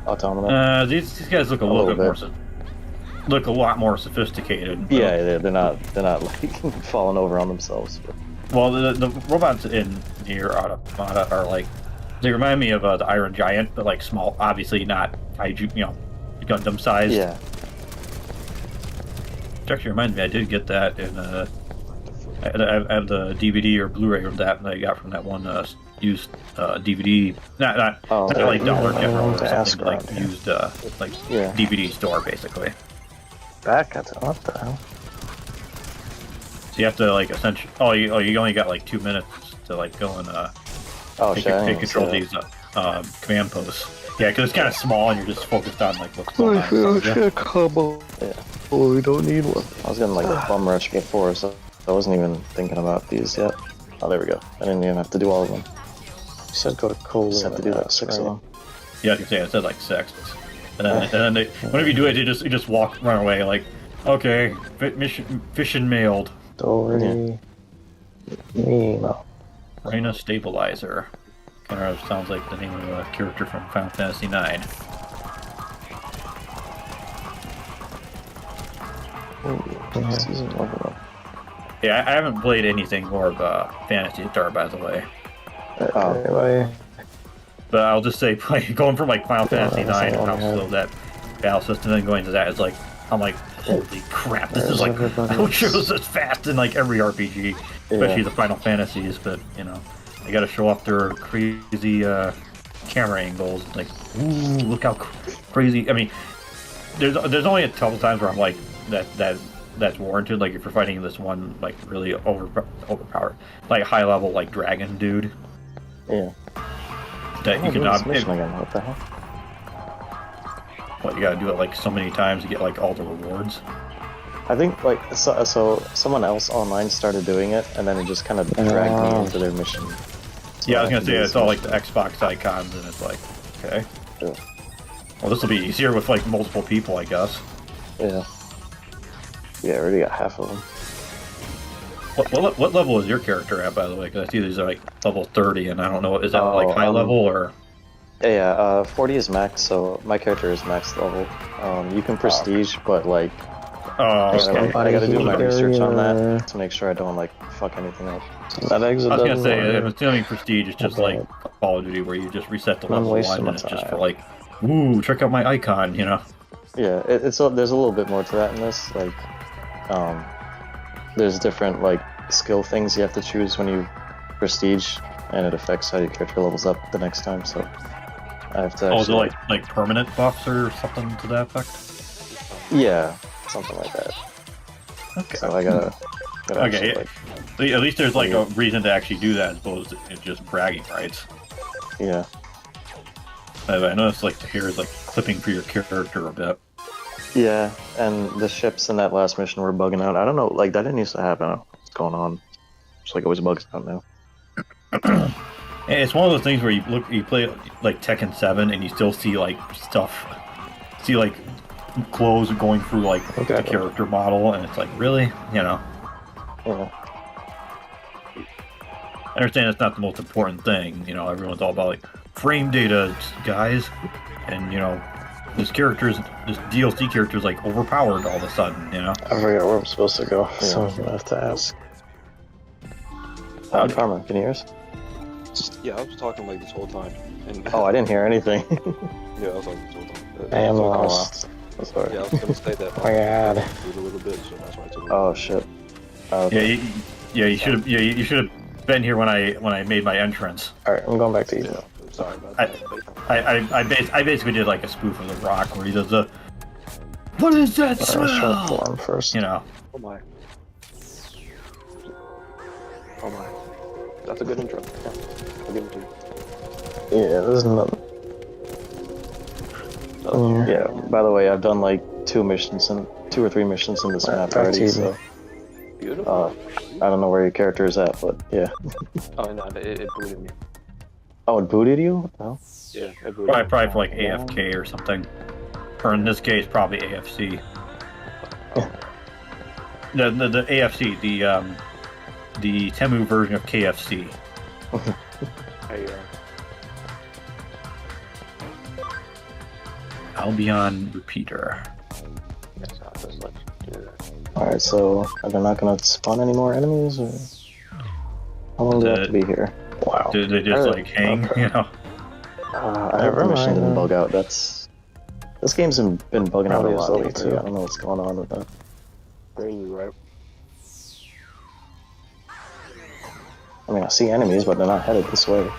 Automata. These guys look a little bit more. Look a lot more sophisticated. Yeah, they're not like falling over on themselves. But. Well, the robots in Nier Automata are like, they remind me of the Iron Giant, but like small. Obviously not kaiju, you know, Gundam sized. Yeah. Which actually reminds me, I did get that in I have the DVD or Blu-ray of that I got from that one used DVD, not like Dollar General or something, like used like DVD store basically. Back at what the hell? So you have to like essentially. Oh, you only got like 2 minutes to like go and take control of these command posts. Yeah, because it's kind of small and you're just focused on like what's going on. Yeah. Oh, we don't need one. I was getting like a bum rush before, so I wasn't even thinking about these yet. Oh, there we go. I didn't even have to do all of them. You said go to cold. Just have to do like 6 of them. Yeah, I can say it said like 6. And then they, whenever you do it, you just run away like, okay, mission mailed. Dory. Nemo. Reina Stabilizer. Kind of sounds like the name of a character from Final Fantasy IX. Yeah, I haven't played anything more of Phantasy Star, by the way. But I'll just say, going from like Final Fantasy IX and how slow that battle system, and then going to that, it's like, I'm like, holy crap, this is like, how shows this fast in like every RPG, especially the Final Fantasies, but you know, they gotta show off their crazy camera angles, like, ooh, look how crazy. I mean, there's only a couple times where I'm like, that's warranted, like if you're fighting this one like really overpowered, like high level like dragon dude. Yeah. That you can not. What the hell? What, you gotta do it like so many times to get like all the rewards? I think like so someone else online started doing it, and then it just kind of dragged me into their mission. So yeah, I was gonna say it's all like the Xbox icons, and it's like, okay. Yeah. Well, this will be easier with like multiple people, I guess. Yeah. Yeah, I already got half of them. What level is your character at, by the way? Because I see these are like level 30, and I don't know, is that like high level or? Yeah, 40 is max, so my character is max level. You can prestige, but like, I gotta do my research on that to make sure I don't like fuck anything up. That exit. I was gonna say, if it's doing prestige, it's just like Call of Duty, where you just reset to level 1, and it's just for like, ooh, check out my icon, you know? Yeah, there's a little bit more to that in this. Like, there's different like skill things you have to choose when you prestige, and it affects how your character levels up the next time. So I have to. Oh, is it like permanent buffs or something to that effect? Yeah, something like that. Okay. So I gotta okay. Actually, at least there's like a reason to actually do that, as opposed to just bragging rights. Yeah. I noticed like here is like clipping for your character a bit. Yeah, and the ships in that last mission were bugging out. I don't know, like that didn't used to happen. I don't know what's going on? It's like always bugs out now. And it's one of those things where you play like Tekken 7 and you still see like stuff, see like clothes going through like Okay. the character model, and it's like, really, you know. Yeah. I understand it's not the most important thing, you know. Everyone's all about like frame data, guys, and you know, this DLC character is like overpowered all of a sudden, you know. I forget where I'm supposed to go, Yeah. so I'm gonna have to ask. Karma, can you hear us? Yeah, I was talking like this whole time. And Oh, I didn't hear anything. yeah, I was talking this whole time. I am was talking- lost. I'm sorry. Yeah, I was gonna say that. Oh my God. A little bit, so that's why I took it. Oh shit. Okay. You should have. Yeah, you should have been here when I made my entrance. All right, I'm going back to you. Yeah, I'm sorry about that. I basically did like a spoof of The Rock where he does the. What is that Let's try smell? form first. You know. Oh my. Oh my. That's a good intro. Yeah, I'll give it to you. Yeah, there's nothing. Yeah. By the way, I've done like 2 or 3 missions in this map already. So Beautiful. I don't know where your character is at, but yeah. Oh no, it booted me. Oh, it booted you? What the hell? Yeah, it booted me. Probably for like AFK or something, or in this case, probably AFC. The AFC, the Temu version of KFC. Hey, Albion Repeater. yes, I'll just let you do that. Alright, so are they not gonna spawn any more enemies, or how long do I have to be here? Wow. Do they just like hang? Okay. You know. I hope the mission didn't bug out. This game's been bugging out a lot Probably lately. I don't know what's going on with that. Crazy, right? I mean, I see enemies, but they're not headed this way.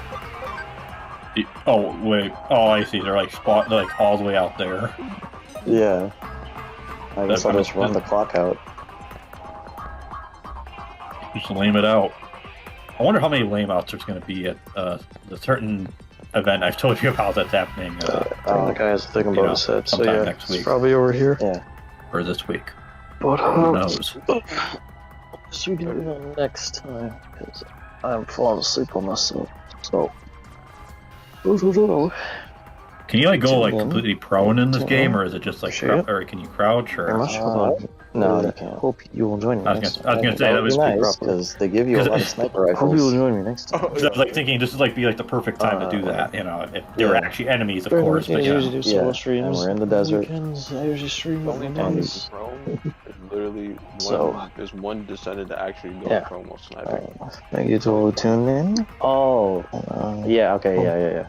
Oh wait. Oh, I see. They're like like all the way out there. Yeah. I guess I'll just run the clock out. Just lame it out. I wonder how many lame outs there's going to be at the certain event I've told you about that's happening. The guy has a thing about his head, so sometime yeah, next it's week. probably over here. Yeah. Or this week. But Who knows? should we do it next time? Because I'm falling asleep on myself. So. Can you like go like Tune in. completely prone in this Tune game, in. or is it just like Sure. or can you crouch or? I'm not sure. No, you can't. Hope you will join me I was next gonna- time. I was gonna say, that would was be nice rough. because they give you a lot of sniper rifles. Hope you will join me next time. I was like thinking this would like be like the perfect time to do that, you know, if they were yeah. actually enemies, of course. But yeah, Yeah, and we're in the desert. I usually stream The only on time Mondays. it's prone is literally there's one descendant that actually goes Yeah. prone while sniping. Thank you to tune in. Oh, yeah, okay, yeah.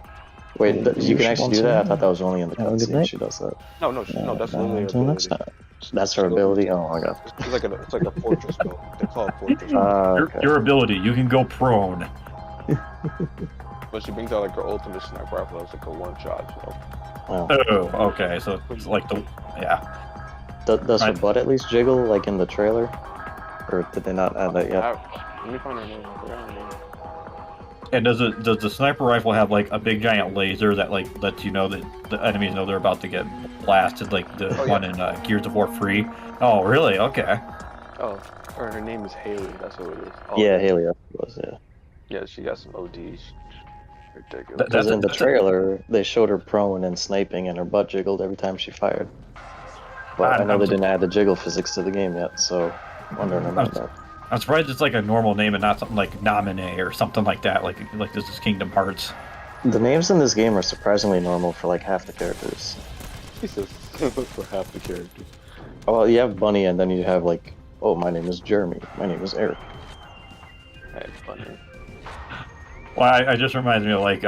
Wait, you can actually do that? I thought that was only in the cutscene she does that. No, that's literally her Until next ability. time. That's her ability? Oh my god. It's like a fortress build. They call it fortress. Okay. your ability, you can go prone. But she brings out like her ultimate sniper rifle. That's like a one shot. So. Oh, okay, so it's like Does her Right. butt at least jiggle like in the trailer? Or did they not add that yet? Let me find her name. I forgot her name. And does the sniper rifle have like a big giant laser that like lets you know that the enemies know they're about to get blasted, like the one in Gears of War 3? Oh, really? Okay. Oh, her name is Haley. That's what it is. Oh, Yeah, Haley was, yeah. Yeah, she got some ODs. Ridiculous. Because in the trailer, they showed her prone and sniping, and her butt jiggled every time she fired. But I know they didn't add the jiggle physics to the game yet, so I'm wondering about that. I'm surprised it's like a normal name and not something like Nominee or something like that. Like this is Kingdom Hearts. The names in this game are surprisingly normal for like half the characters. Jesus, for half the characters. Well, you have Bunny, and then you have like, oh, my name is Jeremy. My name is Eric. Hey, funny. Well, I just reminds me of like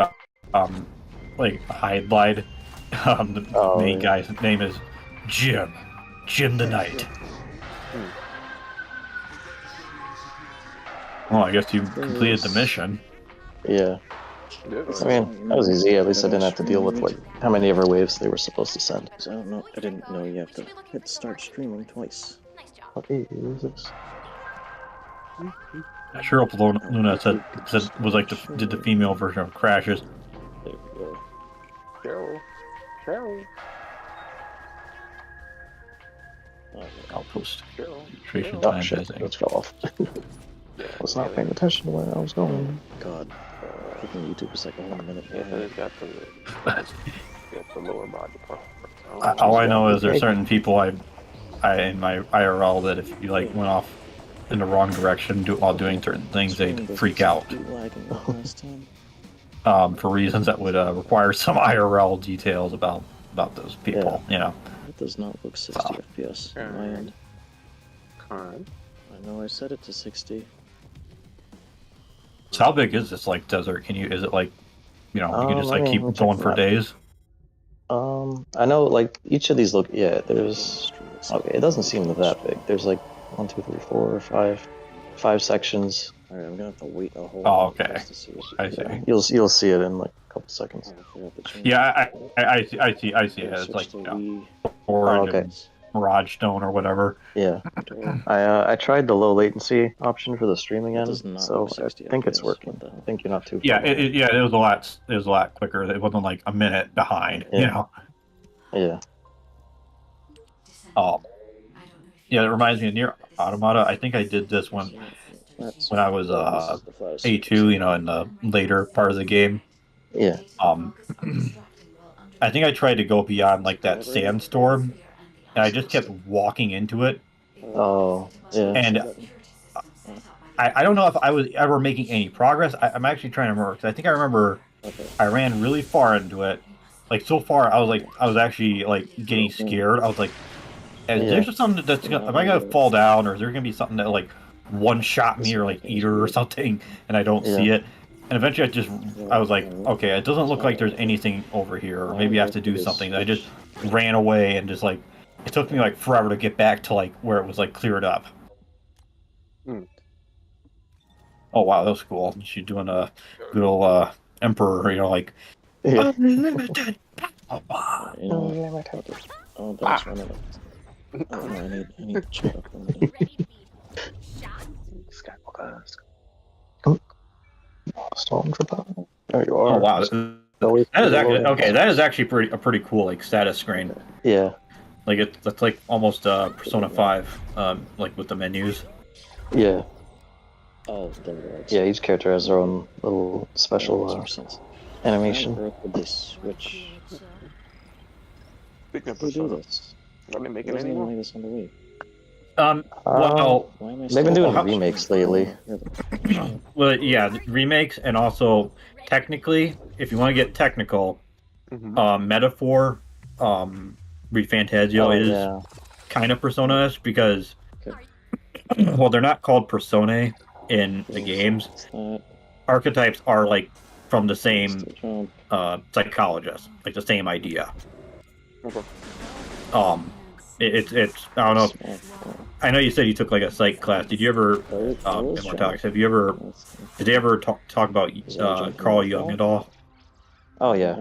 Hide Lied. The main guy's name is Jim the Knight. Well, I guess you completed the mission. Yeah. I mean, that was easy. At least I didn't have to deal with like how many ever waves they were supposed to send. I don't know. I didn't know you have to hit start streaming twice. Nice job. Okay, who is this? I sure hope Luna was like did the female version of Crashes. There we go. Cheryl. Outpost. Cheryl. Concentration Oh time shit, visiting. that fell off. I was not paying attention to where I was going. God, clicking YouTube is like a 1 minute. Yeah, it's got the lower body part. All I know is there's certain people I in my IRL that if you like went off in the wrong direction while doing certain things, they'd freak out. For reasons that would require some IRL details about those people. You know. It does not look 60 FPS on my end. Con. I know I set it to 60. So how big is this like desert? Is it like, you know, you can just like let keep me check going the for map. days? I know like each of these look, yeah, there's, okay, it doesn't seem that big. There's like 1, 2, 3, 4, 5 sections. Alright, I'm gonna have to wait a whole Oh, okay. to see what I see. You'll see it in like a couple seconds. Yeah, I see it. It's like, you know, orange and Mirage Stone or whatever. Yeah. I tried the low latency option for the streaming end, so I think it's working. I think you're not too far. Yeah, it was a lot quicker. It wasn't like a minute behind, you know. Yeah. Yeah, it reminds me of Near Automata. I think I did this when I was A2, you know, in the later part of the game. Yeah. I think I tried to go beyond like that sandstorm, and I just kept walking into it. Oh, yeah. And I don't know if I was ever making any progress. I'm actually trying to remember, because I think I remember I ran really far into it. Like, so far, I was actually, like, getting scared. I was like, is there just something that's gonna, am I gonna fall down, or is there gonna be something that, like, one-shot me, or, like, eat her or something, and I don't see it? And eventually I was like, okay, it doesn't look like there's anything over here, or maybe I have to do something. I just ran away, and just, like, it took me, like, forever to get back to, like, where it was, like, cleared up. Oh, wow, that was cool. She's doing a good old Emperor, you know, like, unlimited power. Oh, that's one of them. Oh, I need to check up on it. Stalling for that? There you are. Oh, wow. That is actually, okay, that is actually a pretty cool, like, status screen. Yeah. Like, that's like almost Persona 5, like, with the menus. Yeah. Oh, yeah, each character has their own little special animation. Speaking of Persona, are they making any more? Well, they've been doing remakes lately. Well, yeah, remakes, and also technically, if you want to get technical, Metaphor, ReFantazio is kind of Persona-ish, because well, they're not called Personae in the games. Archetypes are like from the same psychologist, like the same idea. It's I don't know. I know you said you took like a psych class. Did you ever Immortalix? Did they ever talk about Carl Jung at all? Oh yeah.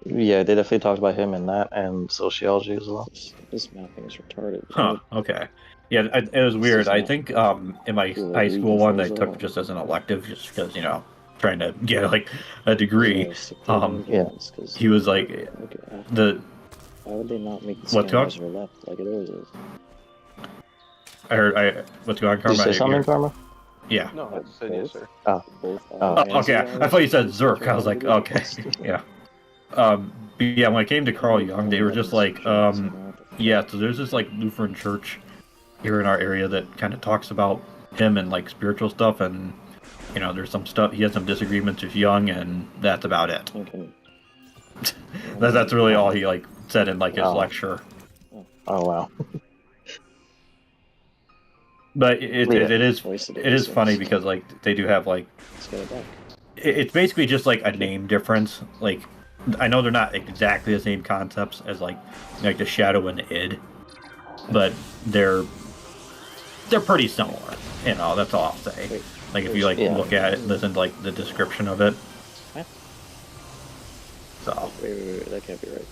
Yeah, they definitely talked about him in that, and sociology as well. This mapping is retarded. Huh. Okay. Yeah, it was weird. I think in my high school one I took just as an elective, just because, you know, trying to get like a degree. He was like Why would they not make the what's going? left like it always is? I heard. What's going on, Karma? Did you say something, Karma? Yeah. No, I just said yes, sir. Oh, okay. I thought you said Zerk. I was like, okay, yeah. But yeah, when it came to Carl Jung, they were just like, yeah. So there's this like Lutheran church here in our area that kind of talks about him and like spiritual stuff, and you know, there's some stuff. He has some disagreements with Jung, and that's about it. Okay. That's really all he like said in like his lecture. Oh wow. But it is funny because like they do have like it's basically just like a name difference. Like I know they're not exactly the same concepts as like the Shadow and the Id, but they're pretty similar. You know, that's all I'll say. Like if you like look at it, listen to like the description of it. So wait, that can't be right.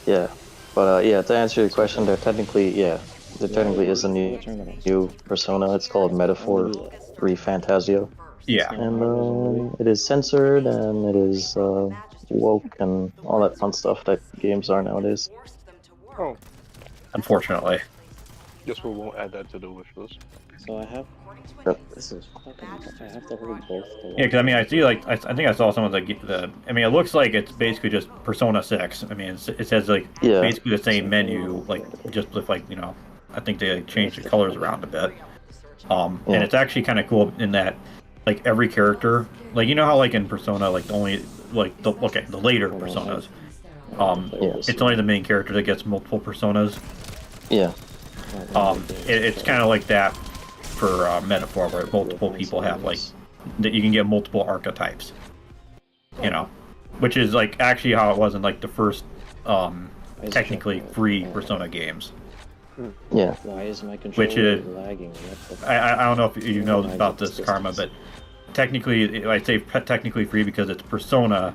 Yeah, but yeah, to answer your question, there technically is a new Persona. It's called Metaphor ReFantazio. Yeah. And it is censored, and it is woke, and all that fun stuff that games are nowadays. Oh. Unfortunately. Guess we won't add that to the wish list. So I have. This is fucking. I have to hold both. Yeah, because I mean, I see like I think I saw some of the. I mean, it looks like it's basically just Persona 6. I mean, it says like basically the same menu, like just with like I think they changed the colors around a bit. And it's actually kind of cool in that like every character, like how like in Persona, like the only like the later Personas, it's only the main character that gets multiple personas. Yeah. It's kind of like that for Metaphor, where multiple people have like that you can get multiple archetypes. Which is like actually how it was in like the first technically free Persona games. Yeah. Why is my controller Which is lagging? I don't know if you know about this, Karma, but technically I say technically free because it's Persona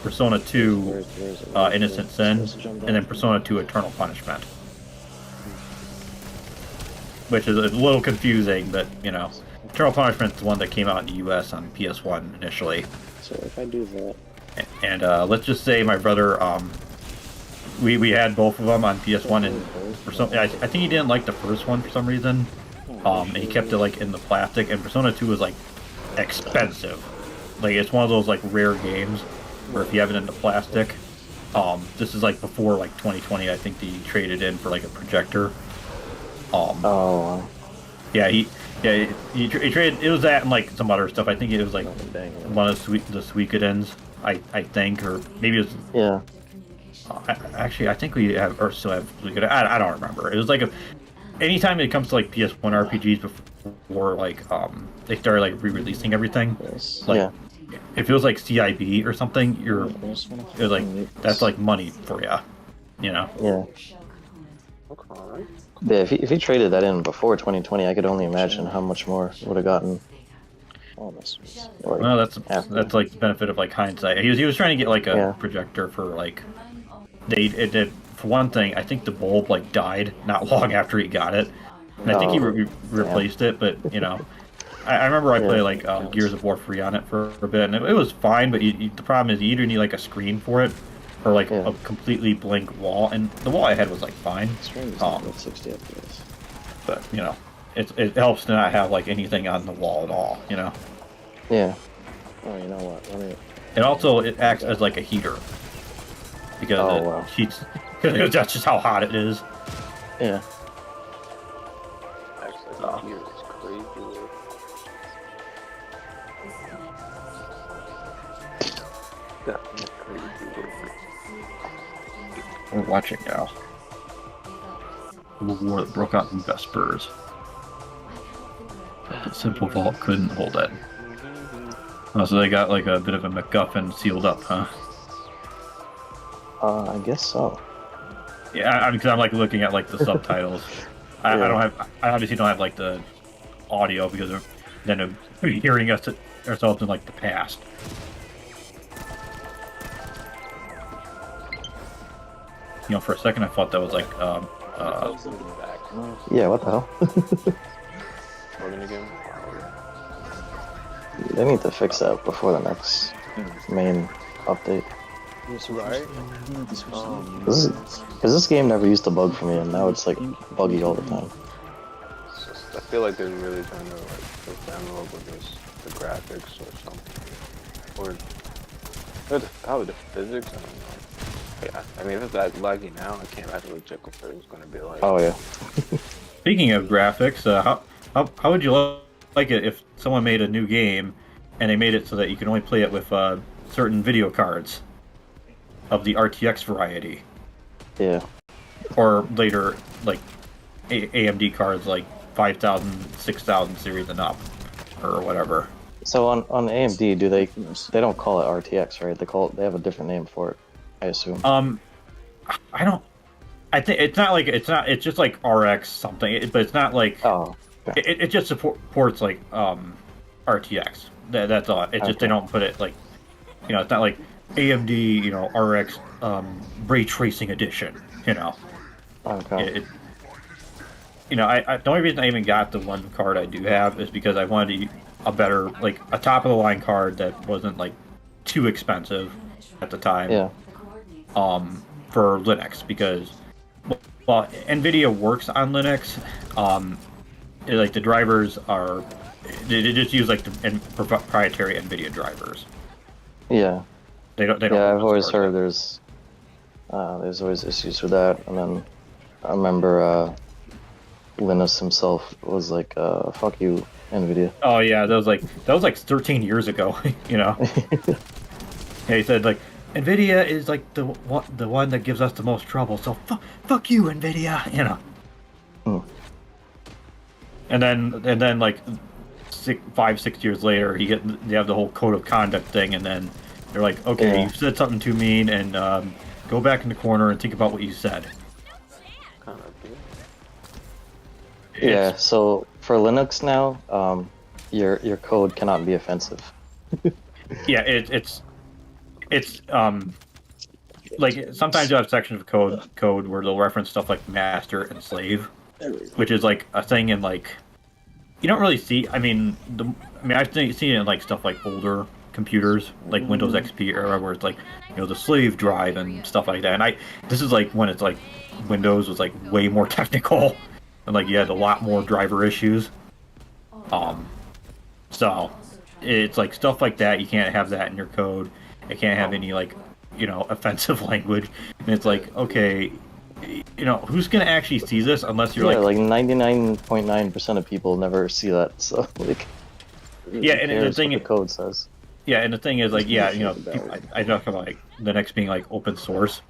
2 Innocent Sin, and then Persona 2 Eternal Punishment. Which is a little confusing, but Eternal Punishment is the one that came out in the US on PS1 initially. So if I do that, and let's just say my brother, we had both of them on PS1, and for some, I think he didn't like the first one for some reason, and he kept it like in the plastic. And Persona 2 was like expensive, like it's one of those like rare games where if you have it in the plastic, this is like before like 2020. I think he traded in for like a projector. Yeah, he traded. It was that and like some other stuff. I think it was like one of the Suikoden's, I think, or maybe it was. Actually, I think we have or still have Suikoden. I don't remember. It was like anytime it comes to like PS1 RPGs before like they started like re-releasing everything. Like if it was like CIB or something, it was like that's like money for you. Yeah. Yeah, if he traded that in before 2020, I could only imagine how much more would have gotten. Well, that's like the benefit of like hindsight. He was trying to get like a projector for like it did for one thing. I think the bulb like died not long after he got it, and I think he replaced it. But I remember I played like Gears of War 3 on it for a bit, and it was fine. But the problem is you either need like a screen for it, or like a completely blank wall, and the wall I had was like fine. 60 FPS. But it helps to not have like anything on the wall at all. Yeah. Oh, you know what? It acts as like a heater because it heats. Because that's just how hot it is. Yeah. Actually, the heater is crazy. Definitely crazy. We're watching now. The war that broke out in Vespers. The simple vault couldn't hold it. Oh, so they got like a bit of a MacGuffin sealed up, huh? I guess so. Yeah, because I'm like looking at like the subtitles. I obviously don't have like the audio because then of hearing ourselves in like the past. For a second I thought that was like yeah, what the hell? They need to fix that before the next main update. Right? Because this game never used to bug for me, and now it's like buggy all the time. I feel like they're really trying to like put down a little bit the graphics or something, or probably the physics. I don't know. Yeah, I mean, if it's that laggy now, I can't imagine what Jekyll is going to be like. Oh yeah. Speaking of graphics, how would you like it if someone made a new game and they made it so that you can only play it with certain video cards of the RTX variety? Yeah. Or later, like AMD cards, like 5000, 6000 series and up, or whatever. So on AMD, they don't call it RTX, right? They have a different name for it, I assume. I think it's just like RX something, but it's not like it just supports like RTX. That's all. It's just they don't put it like it's not like AMD RX ray tracing edition. Okay. The only reason I even got the one card I do have is because I wanted a better like a top of the line card that wasn't like too expensive at the time. Yeah. For Linux because. Well, NVIDIA works on Linux, like the drivers are they just use like the proprietary NVIDIA drivers. Yeah. They don't. Yeah, I've always heard there's always issues with that, and then I remember Linus himself was like, "Fuck you, NVIDIA." Oh yeah, that was like 13 years ago. You know. Yeah, he said like NVIDIA is like the one that gives us the most trouble. So fuck you, NVIDIA. You know. Hmm. And then like 5-6 years later, they have the whole code of conduct thing, and then they're like, okay, Yeah. you said something too mean, and go back in the corner and think about what you said. Kind of. Yeah. So for Linux now, your code cannot be offensive. Yeah, it's like sometimes you have sections of code where they'll reference stuff like master and slave, which is like a thing in like you don't really see. I mean, I've seen it in like stuff like older computers, like Windows XP era, where it's like the slave drive and stuff like that. And this is like when it's like Windows was like way more technical, and like you had a lot more driver issues. So it's like stuff like that. You can't have that in your code. It can't have any like offensive language. And it's like, okay, who's gonna actually see this unless you're like 99.9% of people never see that. So like, yeah, and the thing what the code says. Yeah, and the thing is, like, yeah, I talk about like Linux being like open source,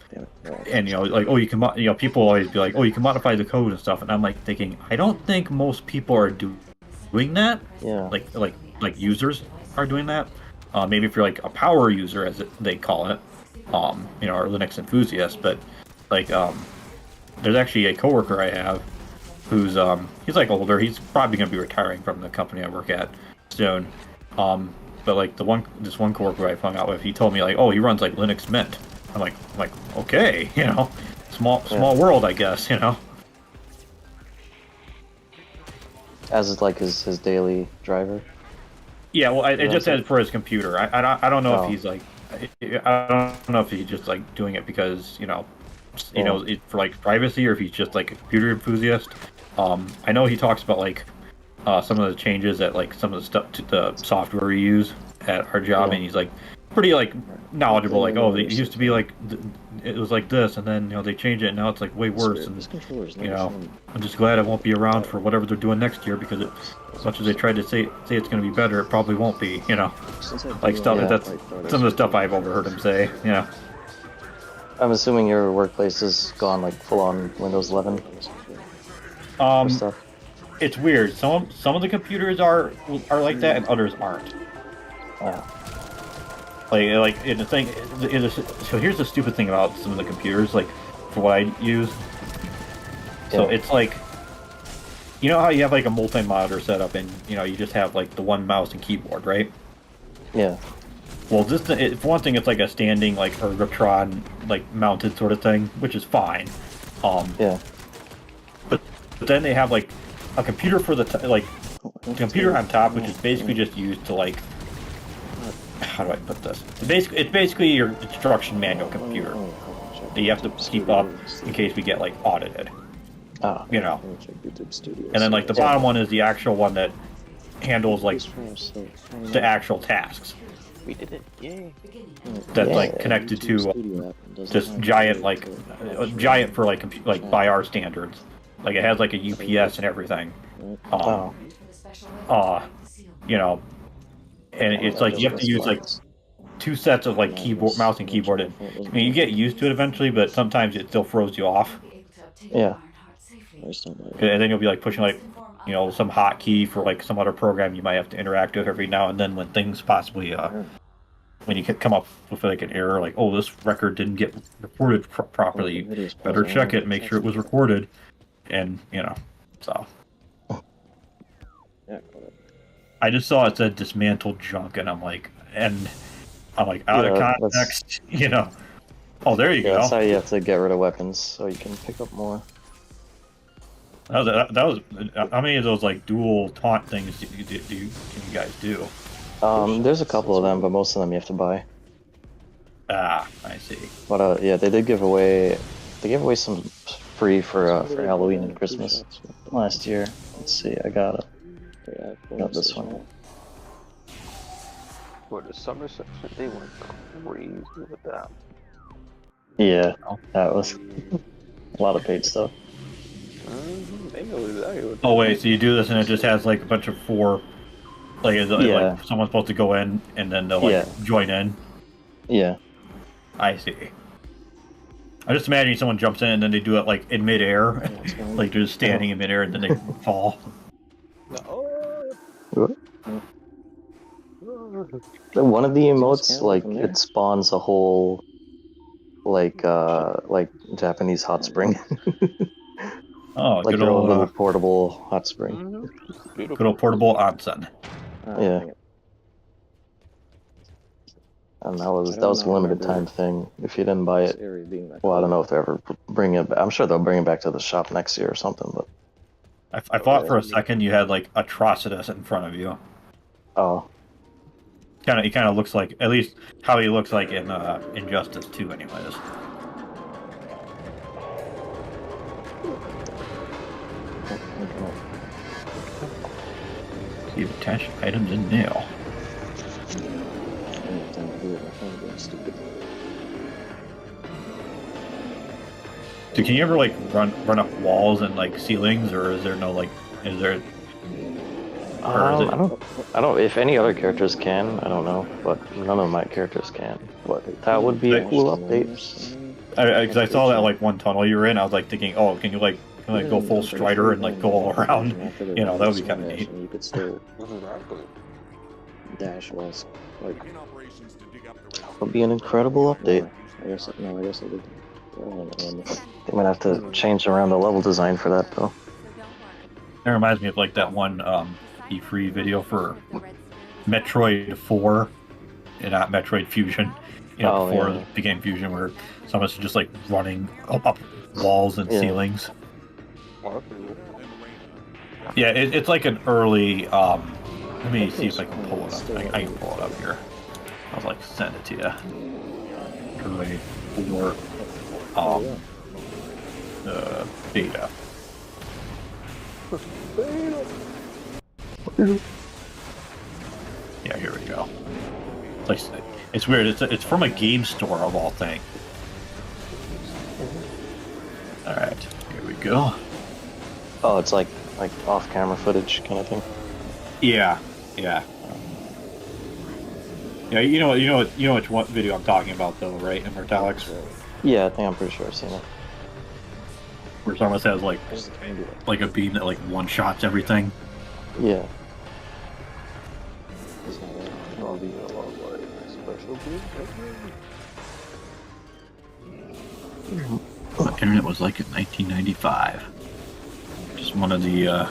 and like, oh, you can, people always be like, oh, you can modify the code and stuff, and I'm like thinking, I don't think most people are doing that. Yeah. Like users are doing that. Maybe if you're like a power user, as they call it, or Linux enthusiast, but like, there's actually a coworker I have who's he's like older. He's probably gonna be retiring from the company I work at soon. But like this one coworker I hung out with, he told me like, oh, he runs like Linux Mint. I'm like, okay, small world, I guess, As is like his daily driver. Yeah, well, it just said for his computer. I don't know if he's like, I don't know if he's just like doing it because for like privacy, or if he's just like a computer enthusiast. I know he talks about like some of the changes that like some of the stuff to the software we use at our job, and he's like pretty like knowledgeable. Like, oh, it used to be like it was like this, and then they changed it, and now it's like way worse. And I'm just glad I won't be around for whatever they're doing next year, because as much as they tried to say it's going to be better, it probably won't be. Like stuff that's some of the stuff I've overheard him say. I'm assuming your workplace has gone like full on Windows 11. Stuff. It's weird. Some of the computers are like that, and others aren't. Like the thing. So here's the stupid thing about some of the computers. Like for what I use. So it's like, how you have like a multi-monitor setup, and you just have like the one mouse and keyboard, right? Yeah. Well, for one thing, it's like a standing like Ergotron like mounted sort of thing, which is fine. Yeah. But then they have like a computer for the computer on top, which is basically just used to like, how do I put this? It's basically your instruction manual computer that you have to keep up in case we get like audited. And then like the bottom one is the actual one that handles like the actual tasks. We did it! Yay! That's like connected to this giant giant for like by our standards. Like it has like a UPS and everything. And it's like you have to use like 2 sets of like keyboard, mouse and keyboard. And I mean, you get used to it eventually, but sometimes it still throws you off. Yeah. And then you'll be like pushing like some hotkey for like some other program you might have to interact with every now and then, when things possibly when you come up with like an error, like, oh, this record didn't get recorded properly. Better check it, make sure it was recorded, and so. I just saw it said dismantled junk, and I'm like out of context, Oh, there you go. That's how you have to get rid of weapons, so you can pick up more. That was how many of those like dual taunt things do you guys do? There's a couple of them, but most of them you have to buy. Ah, I see. But yeah, they did give away. They gave away some free for Halloween and Christmas last year. Let's see, I got this one. For the summer section, they went crazy with that. Yeah, that was a lot of paid stuff. They know exactly what. Oh wait, so you do this and it just has like a bunch of 4, like like someone's supposed to go in and then they'll like join in. Yeah. I see. I just imagine someone jumps in and then they do it like in midair, like they're just standing in midair and then they fall. One of the emotes, like it spawns a whole, like Japanese hot spring. Oh, like good your old own little portable hot spring. Good old portable onsen. Yeah. And that was a limited time thing. If you didn't buy it, well, I don't know if they ever bring it. I'm sure they'll bring it back to the shop next year or something. But I thought for a second you had like Atrocitus in front of you. Oh. He kind of looks like, at least how he looks like in Injustice 2, anyways. See attached items in nail. So can you ever like run up walls and like ceilings, or is there no like? Is there? I don't. If any other characters can, I don't know, but none of my characters can. But that would be a cool update. Because I saw that like one tunnel you were in, I was like thinking, oh, can you go full Strider and like go all around? You know, that would be kind of neat. You could still dash whilst like. That would be an incredible update. I guess I did. They might have to change around the level design for that though. It reminds me of like that one E3 video for Metroid 4, and not Metroid Fusion. You know, before the game Fusion, where someone's just like running up walls and ceilings. Yeah, it's like an early. Let me see if I can pull it up. I can pull it up here. I'll like send it to you. Early 4 beta. Yeah, here we go. It's weird. It's from a game store of all things. All right, here we go. Oh, it's like off-camera footage kind of thing. Yeah. Yeah, you know which one video I'm talking about though, right? Immortalix. Yeah, I think I'm pretty sure I've seen it. Where someone has like a beam that like one-shots everything. Yeah. What internet was like in 1995. Just one of the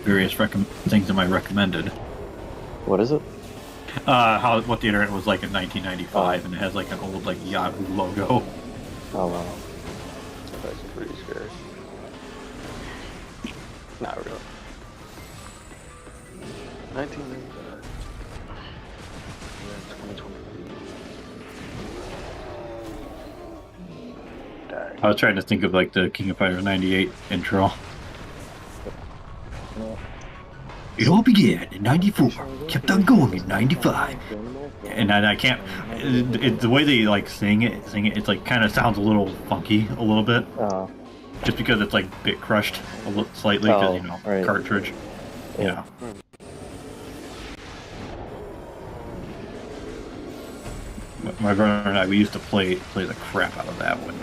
various things that I recommended. What is it? What the internet was like in 1995, and it has like an old like Yahoo logo. Oh wow. That's pretty scary. Not really. 1995. Yeah, 2023. I was trying to think of like the King of Fighters 98 intro. It all began in 94, kept on going in 95. And I can't, the way they like sing it, it's like kind of sounds a little funky a little bit. Just because it's like bit crushed a little slightly, because cartridge. Yeah. My brother and I, we used to play the crap out of that when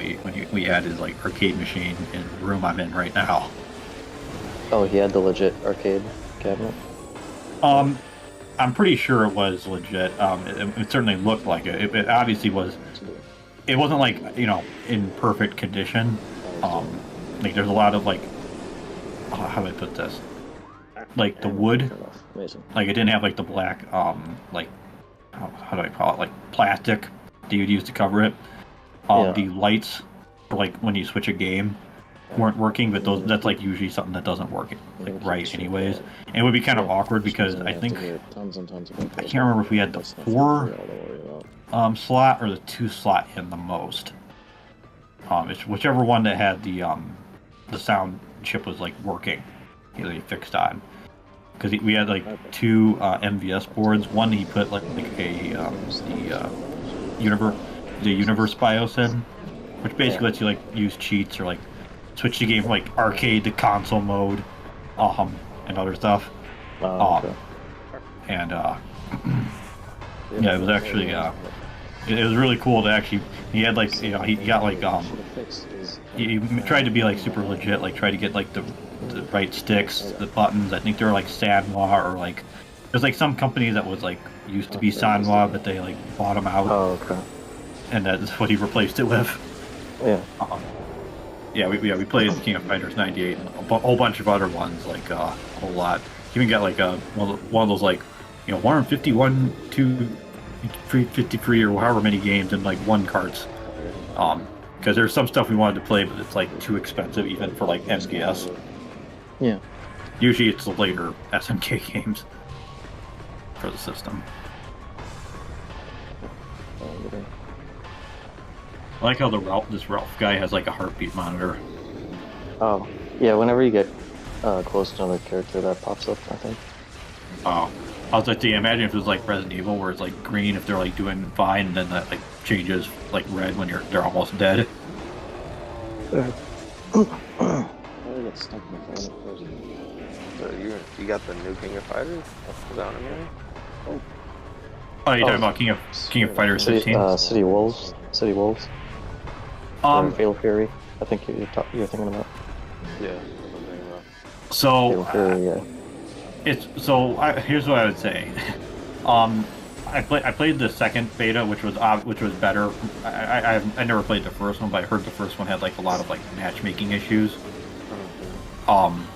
we had his like arcade machine in the room I'm in right now. Oh, he had the legit arcade cabinet? I'm pretty sure it was legit. It certainly looked like it. It obviously was. It wasn't like, in perfect condition. Like there's a lot of like, how do I put this? Like the wood, like it didn't have like the black, like, how do I call it? Like plastic that you'd use to cover it. The lights, like when you switch a game, weren't working, but that's like usually something that doesn't work like right anyways. And it would be kind of awkward because I think I can't remember if we had the 4 slot or the 2 slot in the most. It's whichever one that had the sound chip was like working. He fixed on because we had like two MVS boards. One he put like the universe BIOS in, which basically lets you like use cheats or like switch the game from like arcade to console mode, and other stuff. Okay. And yeah, it was actually it was really cool to actually. He had like he got like he tried to be like super legit, like try to get like the right sticks, the buttons. I think they were like Sanwa or like there's like some company that was like used to be Sanwa, but they like bought them out. Oh, okay. And that's what he replaced it with. Yeah. Yeah, we played King of Fighters '98 and a whole bunch of other ones, like a whole lot. He even got like one of those like 151, 253 or however many games in like one carts. Because there's some stuff we wanted to play, but it's like too expensive even for like MGS. Yeah. Usually it's the later SNK games for the system. I like how this Ralph guy has like a heartbeat monitor. Oh, yeah, whenever you get close to another character, that pops up, I think. Oh. I was like, imagine if it was like Resident Evil, where it's like green if they're like doing fine, and then that like changes like red when they're almost dead. So you got the new King of Fighters? Is that what I'm hearing? Oh, you're talking about King of Fighters 15? City Wolves. City Wolves. Or Fatal Fury. I think you're thinking about. Yeah, that's what I'm thinking about. So, Fatal Fury, yeah. Here's what I would say. I played the second beta, which was better. I never played the first one, but I heard the first one had like a lot of like matchmaking issues. And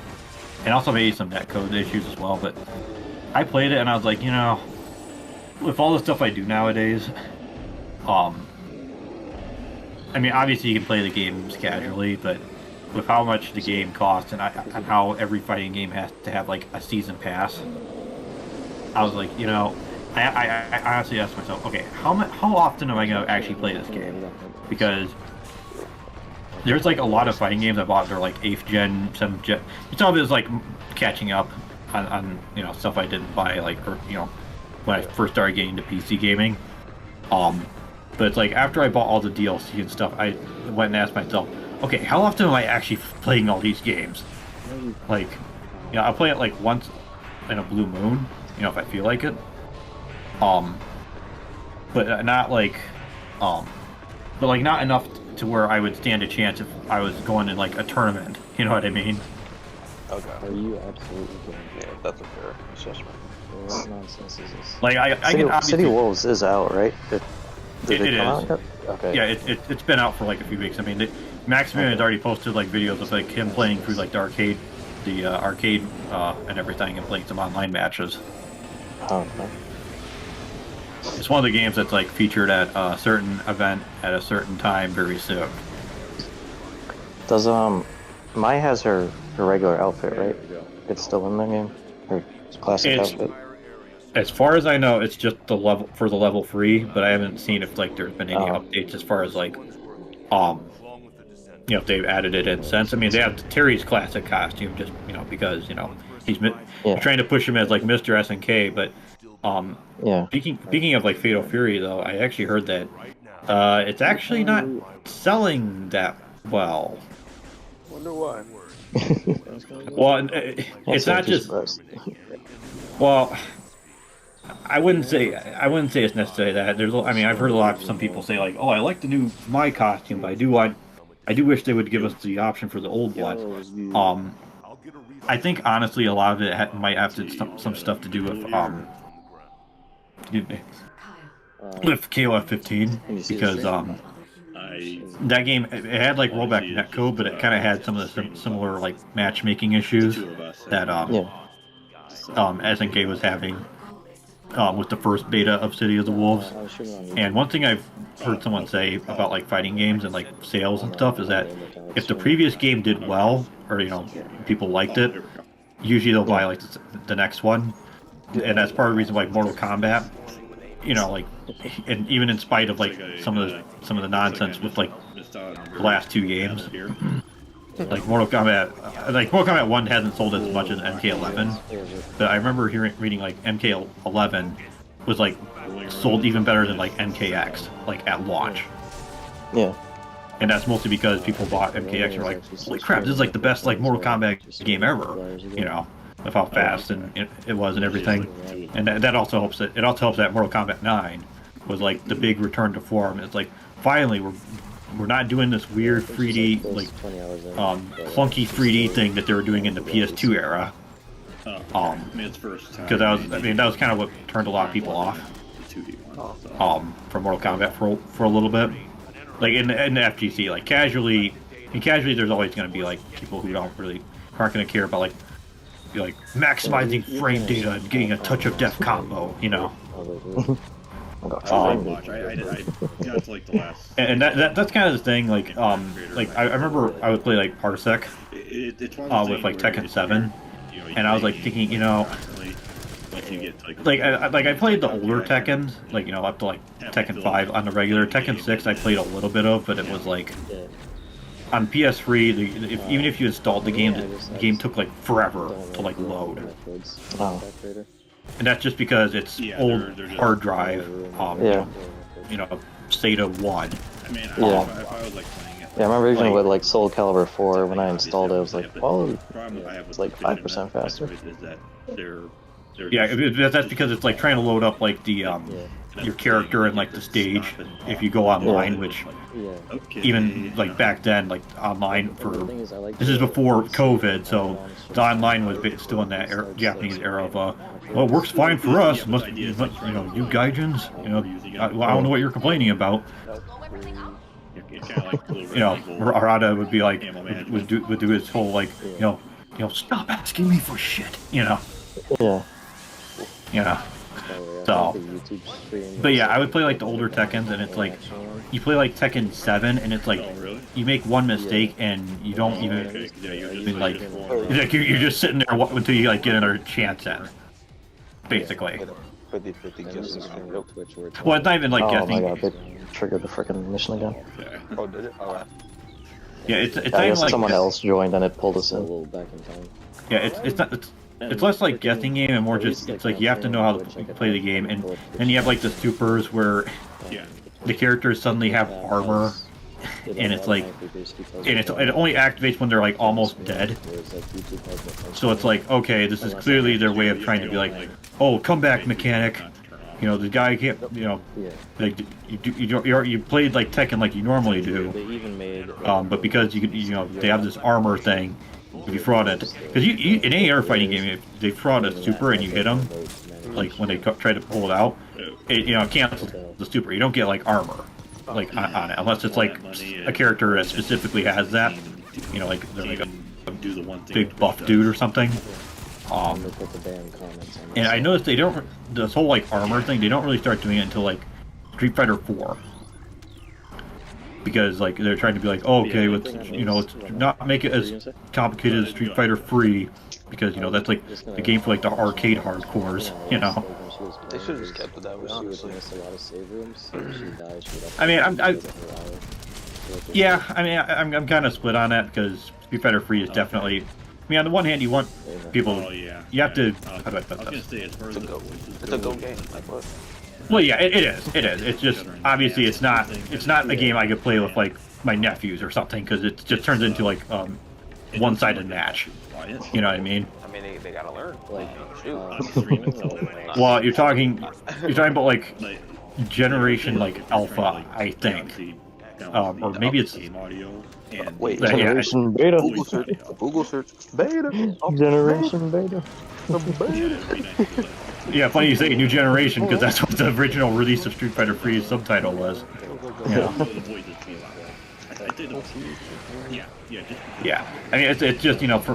also maybe some netcode issues as well. But I played it and I was like, with all the stuff I do nowadays, I mean, obviously you can play the games casually, but with how much the game costs and how every fighting game has to have like a season pass, I was like, I honestly asked myself, okay, how often am I going to actually play this game? Because there's like a lot of fighting games I bought. They're like 8th gen, 7th gen. Some of it is like catching up on stuff I didn't buy like when I first started getting into PC gaming. But it's like after I bought all the DLC and stuff, I went and asked myself, okay, how often am I actually playing all these games? Like, I'll play it like once in a blue moon, if I feel like it. But not like, not enough to where I would stand a chance if I was going in like a tournament. You know what I mean? Okay. Are you absolutely kidding? Yeah, that's a fair assessment. What nonsense is this? Like I can obviously... City Wolves is out, right? Did it come is. out? Okay. Yeah, it's been out for like a few weeks. I mean, Maximilian has already posted like videos of like him playing through like the arcade and everything, and playing some online matches. Oh, okay. It's one of the games that's like featured at a certain event at a certain time very soon. Does Mai has her regular outfit, right? It's still in the game. Her classic outfit. As far as I know, it's just the level 3, but I haven't seen if like there's been any updates as far as like if they've added it in since. I mean, they have Terry's classic costume just because he's trying to push him as like Mr. SNK, but speaking of like Fatal Fury though, I actually heard that it's actually not selling that well. Wonder why. Well, it's not just. Well, I wouldn't say it's necessarily that. I've heard a lot of some people say like, oh, I like the new my costume, but I do wish they would give us the option for the old one. I think honestly, a lot of it might have some stuff to do with with KOF 15 because that game it had like rollback netcode, but it kind of had some of the similar like matchmaking issues that SNK was having with the first beta of City of the Wolves. And one thing I've heard someone say about like fighting games and like sales and stuff is that if the previous game did well or people liked it, usually they'll buy like the next one. And that's part of the reason why Mortal Kombat you know, like, and even in spite of like some of the nonsense with like the last 2 games, like Mortal Kombat 1 hasn't sold as much as MK11, but I remember reading like MK11 was like sold even better than like MKX, like at launch. Yeah. And that's mostly because people bought MKX and were like, holy crap, this is like the best like Mortal Kombat game ever, you know, with how fast and it was and everything. And that also helps it also helps that Mortal Kombat 9 was like the big return to form. It's like finally we're not doing this weird 3D like clunky 3D thing that they were doing in the PS2 era. Because that was kind of what turned a lot of people off from Mortal Kombat for a little bit. Like in the FGC, like casually there's always going to be like people who aren't going to care about like maximizing frame data and getting a touch of death combo, you know. I got to like the last. And that's kind of the thing. Like I remember I would play like Parsec with like Tekken 7, and I was like thinking, you know, like I played the older Tekkens, like, you know, up to like Tekken 5 on the regular. Tekken 6 I played a little bit of, but it was like on PS3, even if you installed the game took like forever to like load. Wow. And that's just because it's old hard drive, you know, SATA 1. I mean, Yeah. if I was like playing it. Yeah, I remember even with like Soul Calibur 4, when I installed it, it was like, well, it's like 5% faster. Yeah, that's because it's like trying to load up like the your character and like the stage if you go online, which even like back then, like online this is before COVID, so the online was still in that Japanese era of well, it works fine for us. Must you know, you gaijins, you know, I don't know what you're complaining about. You know, Arada would be like, would do his whole like, you know, stop asking me for shit, you know. Yeah. Yeah. So, but yeah, I would play like the older Tekkens, and it's like you play like Tekken 7, and it's like you make one mistake and you don't even like you're just sitting there until you like get another chance at it, basically. Well, it's not even like guessing. Oh my god, they triggered the freaking mission again. Oh, did it? Alright. Yeah, it's I not guess like someone else joined and it pulled us in. Yeah, it's less like guessing game and more just it's like you have to know how to play the game, and then you have like the supers where the characters suddenly have armor, and it's like it only activates when they're like almost dead. So it's like, okay, this is clearly their way of trying to be like, oh, comeback mechanic. You know, the guy can't, you know, like you played like Tekken like you normally do, but because you know they have this armor thing. If you fraud it, because you in any air fighting game, if they fraud a super and you hit them, like when they try to pull it out, it, you know, cancels the super. You don't get like armor, like on it, unless it's like a character that specifically has that. You know, like they're like a big buff dude or something. And I noticed they don't this whole like armor thing. They don't really start doing it until like Street Fighter 4. Because like they're trying to be like, oh, okay, let's not make it as complicated as Street Fighter 3, because you know that's like the game for like the arcade hardcores, you know. They should have just kept it that way, honestly. I mean, I'm kind of split on that, because Street Fighter 3 is definitely. I mean, on the one hand, you want people. You have to. How do I put this? It's a go game. Like what? Well, yeah, it is. It's just obviously it's not a game I could play with like my nephews or something, because it just turns into like one-sided match. You know what I mean? I mean, they gotta learn. Like, shoot. Well, you're talking about like generation like alpha, I think, or maybe it's. Wait, Generation Beta. Google search. Beta. Generation Beta. Yeah, funny you say new generation, because that's what the original release of Street Fighter 3's subtitle was. Yeah. Yeah. I mean, it's just, you know, for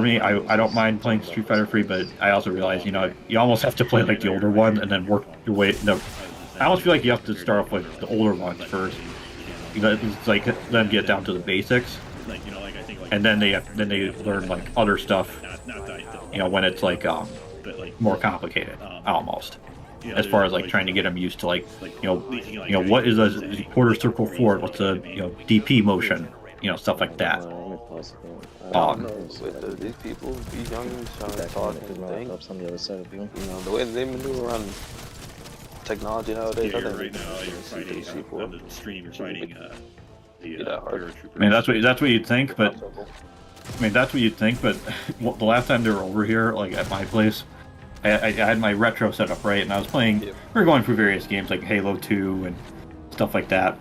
me, I don't mind playing Street Fighter 3, but I also realize, you know, you almost have to play like the older ones and then work your way. I almost feel like you have to start off with the older ones first. You know, it's like then get down to the basics, and then they learn like other stuff. You know, when it's like more complicated, almost. as far as like trying to get them used to like what is a quarter circle forward, what's a DP motion, stuff like that. With these people, these young trying to talk and think, on the other side of you. the way they maneuver around technology nowadays, I think right now you're fighting on the stream. You're fighting the paratroopers. I mean, that's what you'd think, but the last time they were over here, like at my place, I had my retro set up, right, and I was playing. We were going through various games like Halo 2 and stuff like that.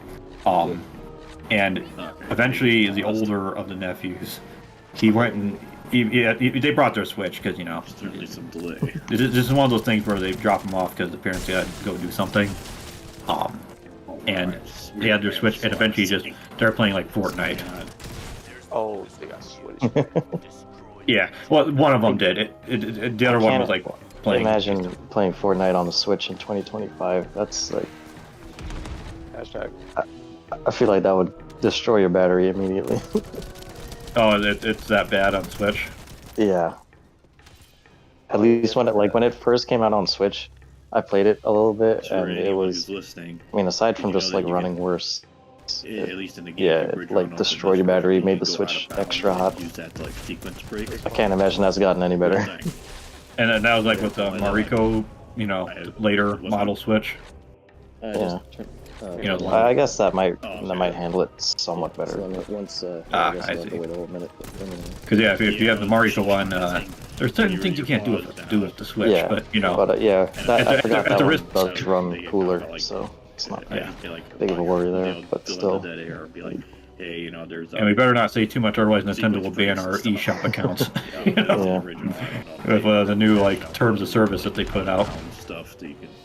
And eventually, the older of the nephews, he went and they brought their Switch because there's some delay. This is one of those things where they drop them off because the parents had to go do something. And they had their Switch, and eventually just started playing like Fortnite. Oh, they got Switch. Yeah, well, one of them did. The other one was like playing. Imagine playing Fortnite on the Switch in 2025. That's like. Hashtag. I feel like that would destroy your battery immediately. Oh, it's that bad on Switch? Yeah. At least when it first came out on Switch, I played it a little bit, and it was. I mean, aside from just like running worse. At least in the game, yeah, it like destroyed your battery, made the Switch extra hot. I can't imagine that's gotten any better. And that was like with the Mariko, later model Switch. Yeah. I guess that might handle it somewhat better. I see. Because if you have the Mariko one, there's certain things you can't do with the Switch, yeah, but I forgot that one does run cooler, so it's not big of a worry there, but still. And we better not say too much, otherwise Nintendo will ban our eShop accounts. With the new terms of service that they put out.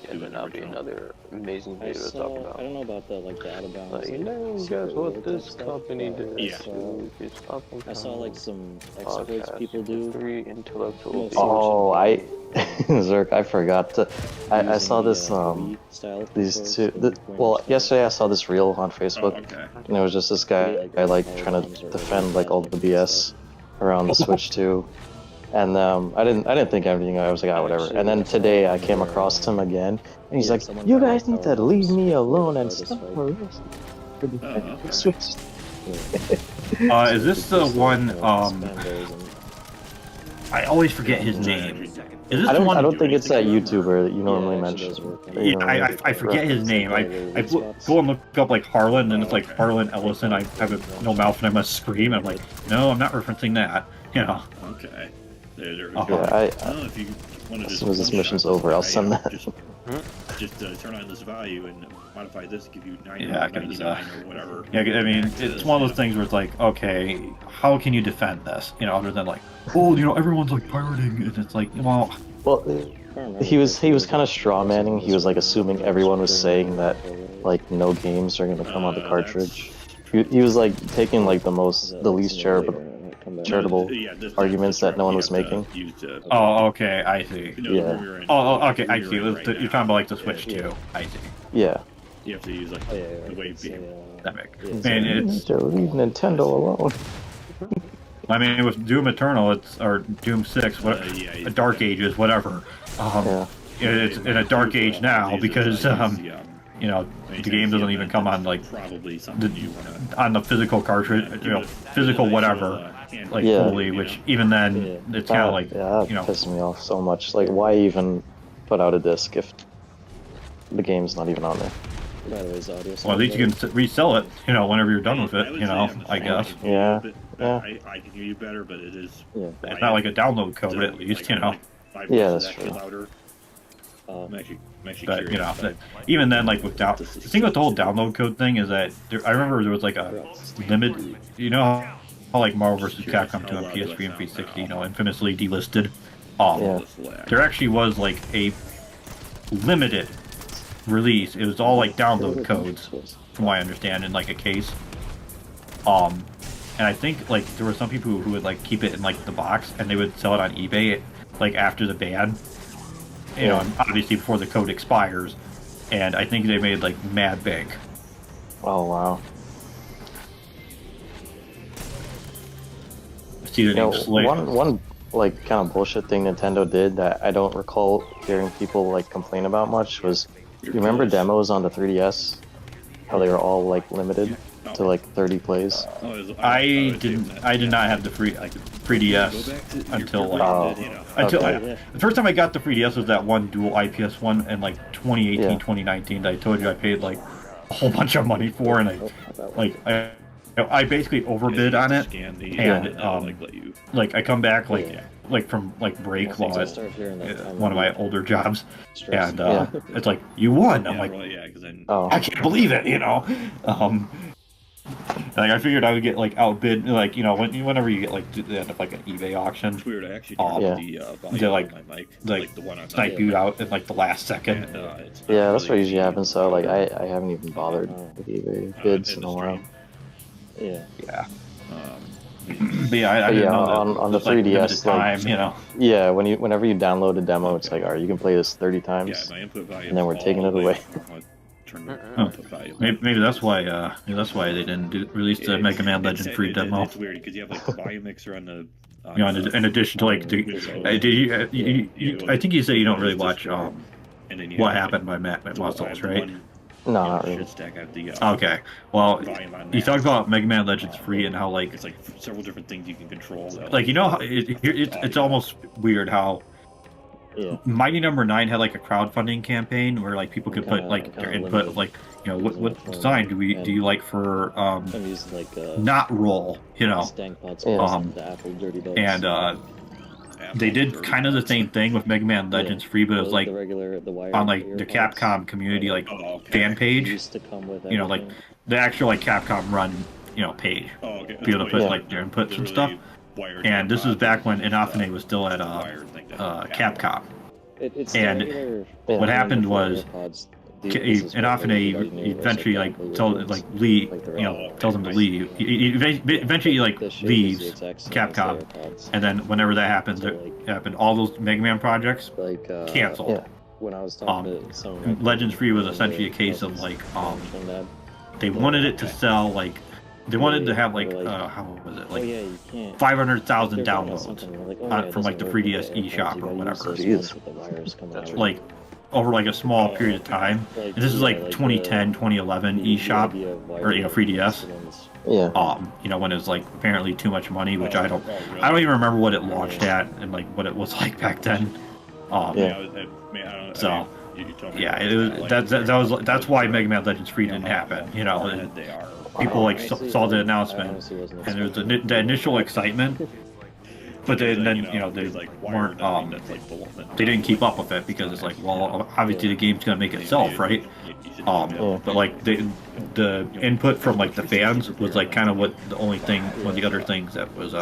Yeah, but that'll be another amazing video to talk about. I don't know about the out of bounds. Guess what this company did? Yeah. I saw some exploits people do. Three intellectual. Zerk, I forgot to. I saw this these two. Yesterday I saw this reel on Facebook, and it was just this guy trying to defend all the BS around the Switch 2. And I didn't think anything. I was like, whatever. And then today I came across him again, and he's like, "You guys need to leave me alone and stuff." Is this the one? I always forget his name. Is this I the one? I don't think it's that YouTuber that you normally mention. Yeah, I forget his name. I go and look up Harlan, and it's Harlan Ellison. I have no mouth and I must scream. I'm like, no, I'm not referencing that. Okay. If you as soon as this mission's over, I'll send that. Just turn on this value and modify this to give you 99 or whatever. Yeah, I mean, it's one of those things where it's okay, how can you defend this? Other than everyone's pirating, and it's well, he was kind of strawmanning. He was assuming everyone was saying that no games are gonna come on the cartridge. He was taking the least charitable arguments that no one was making. Oh, okay, I see. Yeah. Oh, okay, I see. You're talking about the Switch 2. I see. Yeah. You have to use the wave beam. That makes. And it's leave Nintendo alone. I mean, with Doom Eternal, or Doom 6, Dark Ages, whatever. It's in a dark age now because the game doesn't even come on on the physical cartridge, physical whatever, fully. Which even then, it's kind of that pisses me off so much. Why even put out a disc if the game's not even on there? Well, at least you can resell it, whenever you're done with it, I guess. Yeah. I can hear you better, but it is. It's not like a download code, at least, Yeah, that's true. But even then, with the thing with the whole download code thing is that I remember there was a limit. How Marvel vs. Capcom 2 on PS3 and 360, infamously delisted. There actually was a limited release. It was all download codes, from what I understand, in a case. And I think there were some people who would keep it in the box, and they would sell it on eBay after the ban. And obviously before the code expires, and I think they made mad bank. Oh wow! I see the name Slade. like kind of bullshit thing Nintendo did that I don't recall hearing people like complain about much was, you remember demos on the 3DS? How they were all like limited to like 30 plays. I did not have the 3DS until like the first time I got the 3DS was that one dual IPS one in like 2018, 2019 that I told you I paid like a whole bunch of money for, and I basically overbid on it, and like I come back like from like break while at one of my older jobs, and it's like, you won. I'm like, I can't believe it, you know. Like I figured I would get like outbid, like, you know, whenever you get like to the end of like an eBay auction, It's weird. I actually they like the one on snipe you out in like the last second. Yeah, that's what usually happens. So like I haven't even bothered with eBay bids in a while. Yeah. But yeah, I didn't know that on the 3DS, time, you know. Yeah, whenever you download a demo, it's like, all right, you can play this 30 times, and then we're taking it away. Maybe that's why. Maybe that's why they didn't release the Mega Man Legend free demo. It's weird because you have like the volume mixer on the. You know, in addition to like, I think you say you don't really watch What Happened by Matt Muscles, right? No, not really. Okay, well, you talked about Mega Man Legends free and how like it's like several different things you can control. Like, you know, how it's almost weird how Mighty Number 9 had like a crowdfunding campaign where like people could put like their input, like, you know, what design do you like for not roll, you know, and they did kind of the same thing with Mega Man Legends free, but it was like on like the Capcom community like fan page, you know, like the actual like Capcom run, you know, page, be able to put like their inputs and stuff. And this is back when Inafune was still at Capcom. And what happened was Inafune eventually like told like Lee, you know, tells him to leave. He eventually like leaves Capcom, and then whenever that happens, all those Mega Man projects canceled. Legends Free was essentially a case of like they wanted it to sell like. They wanted to have like how was it, like 500,000 downloads from like the 3DS eShop or whatever. Like over like a small period of time. And this is like 2010, 2011 eShop or, you know, 3DS. Yeah. You know, when it was like apparently too much money, which I don't even remember what it launched at and like what it was like back then. So yeah, it was that's why Mega Man Legends Free didn't happen. You know, and people like saw the announcement and there was the initial excitement, but then you know they weren't they didn't keep up with it because it's like, well, obviously the game's gonna make itself, right? But like the input from like the fans was like kind of one of the other things that was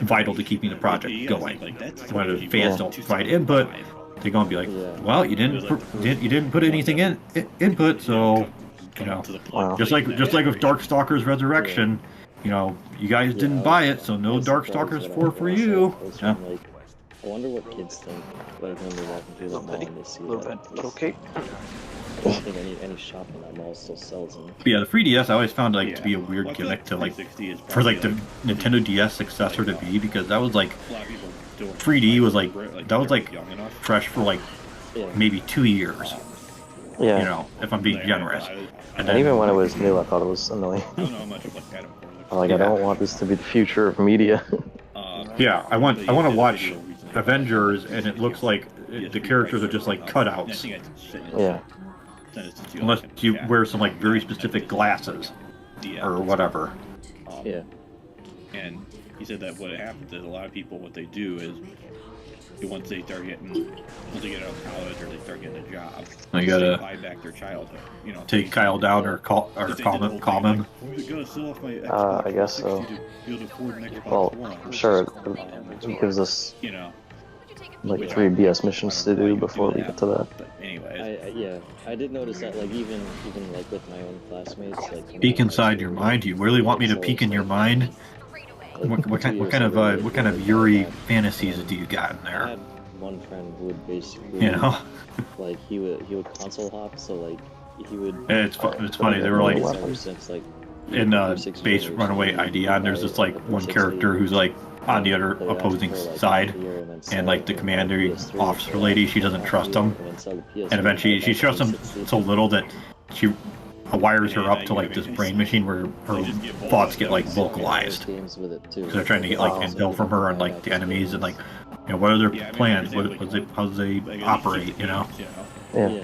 vital to keeping the project going. When the fans don't provide input, they're gonna be like, well, you didn't put anything in input, so, you know, just like with Darkstalkers Resurrection, you know, you guys didn't buy it, so no Darkstalkers 4 for you. Yeah. I wonder what kids think, like when they walk into the mall and they see that. Okay. I don't think any shop in that mall still sells them. But yeah, the 3DS I always found like to be a weird gimmick to like for like the Nintendo DS successor to be, because that was like 3D was like that was like fresh for like maybe 2 years. Yeah. You know, if I'm being generous. And even when it was new, I thought it was annoying. Like, I don't want this to be the future of media. Yeah, I want to watch Avengers, and it looks like the characters are just like cutouts. Yeah. Unless you wear some like very specific glasses or whatever. Yeah. And he said that what happens is a lot of people, what they do is once they get out of college or they start getting a job, you gotta buy back their childhood. You know, take Kyle down or call him. I guess so. Well, I'm sure it gives us like 3 BS missions to do before we get to that. But anyway, I did notice that, like even like with my own classmates, like peek inside your mind. Do you really want me to peek in your mind? What kind of Yuri fantasies do you got in I there? had one friend who would basically, You know, like he would console hop, so like he would. it's funny. They were like Since, like, in Space Runaway Ideon. There's this like one character who's like on the other But it asked opposing her, like, side, here and then and sell like it the with, commander PS3 officer for lady, she doesn't half trust year, him, and then sell the PS3 and eventually for she trusts him 360. so little that she wires her up to like this brain machine where her thoughts get like vocalized. Games with it too. So they're trying to get like intel from her and like the enemies and like, you know, what are their plans, how do they operate, you know? Yeah.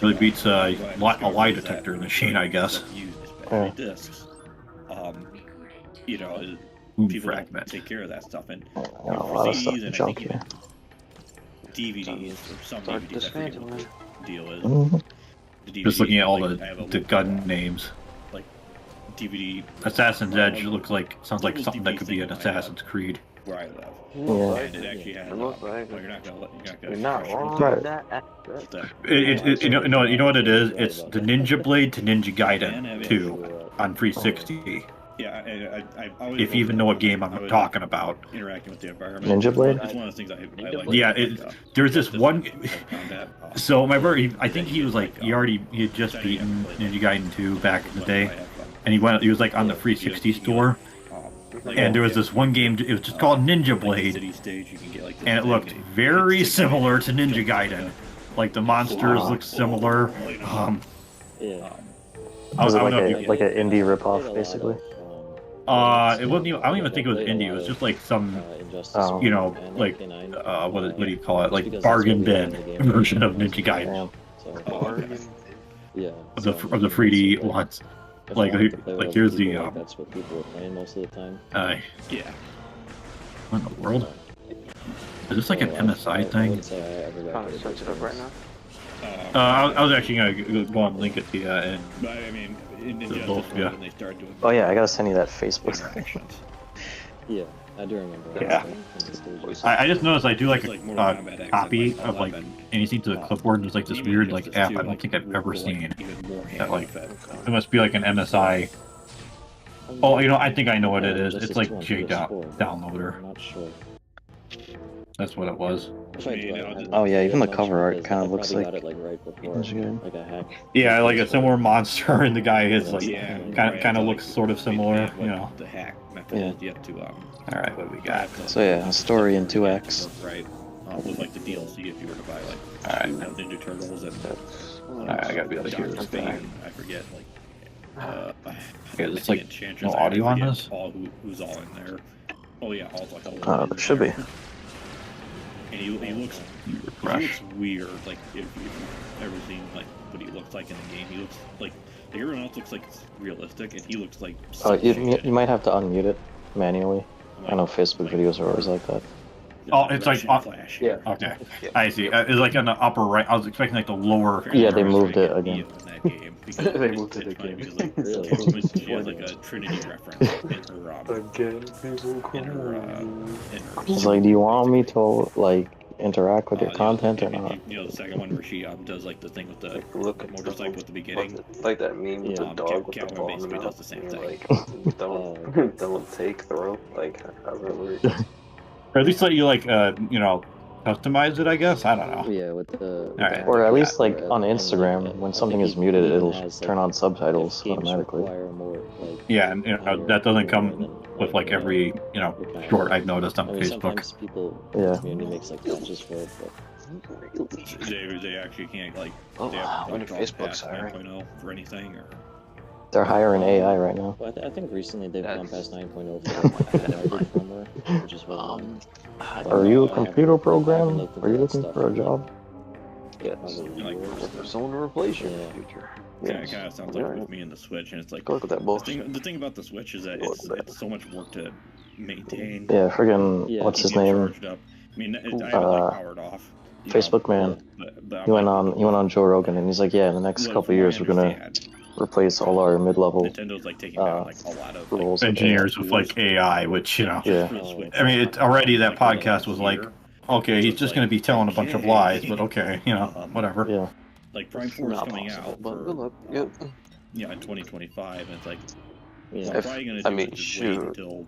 Really beats a lie detector machine, I guess. Yeah. Discs. You know, people don't take care of that stuff, and A lot of stuff CDs and I junk think here. DVDs or some DVDs. I forget what the deal is. The DVDs, Just looking at all like, the gun names. Like DVD. Assassin's Edge sounds like something that could be an Assassin's Creed. Where I live. Yeah. And it actually has. Well, you're not wrong Right. with that. You know what it is? It's the Ninja Blade to Ninja Gaiden 2 on 360. Yeah, I always. If you even know what game I'm talking about. Interacting with the environment. Ninja Blade? It's one of the things I like. Yeah, there's this one. So my brother, I think he was like, he had just beaten Ninja Gaiden 2 back in the day, and he was like on the 360 store, and there was this one game. It was just called Ninja Blade, and it looked very similar to Ninja Gaiden. Like the monsters looked similar. Yeah. Was it like an indie ripoff, basically? It wasn't even. I don't even think it was indie. It was just like some, you know, like what do you call it? Like bargain bin version of Ninja Gaiden. Yeah. Of the 3D ones. Like here's the. That's what people are playing most of the time. Yeah. What in the world? Is this like an MSI thing? Can't search it up right now. I was actually gonna go and link it to you and. But I mean, in both, yeah. when they start doing. Oh yeah, I gotta send you that Facebook. Yeah, I do remember. Yeah. I just noticed I do like a copy of like anything to the clipboard. There's like this weird like app I don't think I've ever seen. That like it must be like an MSI. Oh, you know, I think I know what it is. It's like Downloader. I'm not sure. That's what it was. Oh yeah, even the cover art kind of looks like. Like a hack. Yeah, like a similar monster, and the guy is like kind of looks sort of similar, you know. The hack Yeah. you have to All right, what do we got? So yeah, a story in 2X. Right. With like the DLC if you were to buy like Ninja Turtles and Alright, I gotta be able to hear this thing. I forget like Okay, there's like no audio on this? Who's all in there? Oh yeah, all like There should be. And he looks weird. Like if you've ever seen like what he looks like in the game, he looks like everyone else looks like it's realistic, and he looks like. Oh, you might have to unmute it manually. I know Facebook videos are always like that. Oh, it's like Flash. Yeah. Okay, I see. It's like on the upper right. I was expecting like the lower. Yeah, they moved it again. They moved it again. She has like a Trinity reference in her. Again, people It's like, do you want me to like interact with your content or not? You know, the second one where she does like the thing with the motorcycle at the beginning. Like that meme with the dog with the ball in the basically mouth. does the same thing. Like, don't take, throw. Like, however it works. Or at least let you like you know, customize it. I guess I don't know. Yeah, with the. Alright. Or at least like on Instagram, when something is muted, it'll turn on subtitles automatically. Yeah, and you know, that doesn't come with like every short I've noticed on Facebook. Sometimes people, Yeah. community makes like patches for it, but They actually can't like. Oh, they haven't when gone Facebook's past hiring. 9.0 for anything, or They're hiring AI right now. Well, I think recently they've gone past 9.0 for language firmware, which is what. Are you a computer program? Are you looking for a job? Yes. like There's someone to replace you in Yeah. the future. yeah, it kind of sounds like with me and the Switch, and it's like Go look at that the bullshit. thing about the Switch is that it's so much work to maintain. Yeah, friggin' Yeah. what's his Keep it name? charged up. I mean, I have it like powered off. you Facebook know, man. but He went on Joe Rogan and he's like, yeah, in the next well, couple from what years I we're gonna understand, replace all our mid-level Nintendo's like taking down like a lot of roles. Engineers with like AI, which you know. Yeah. I mean, it's already that podcast was like, okay, he's just gonna be telling a bunch of lies, but okay, you know, whatever. Yeah. Like Prime 4 is Not coming possible, out but for, good luck. Yep. in 2025, and it's like Yeah. I'm probably gonna do it just wait until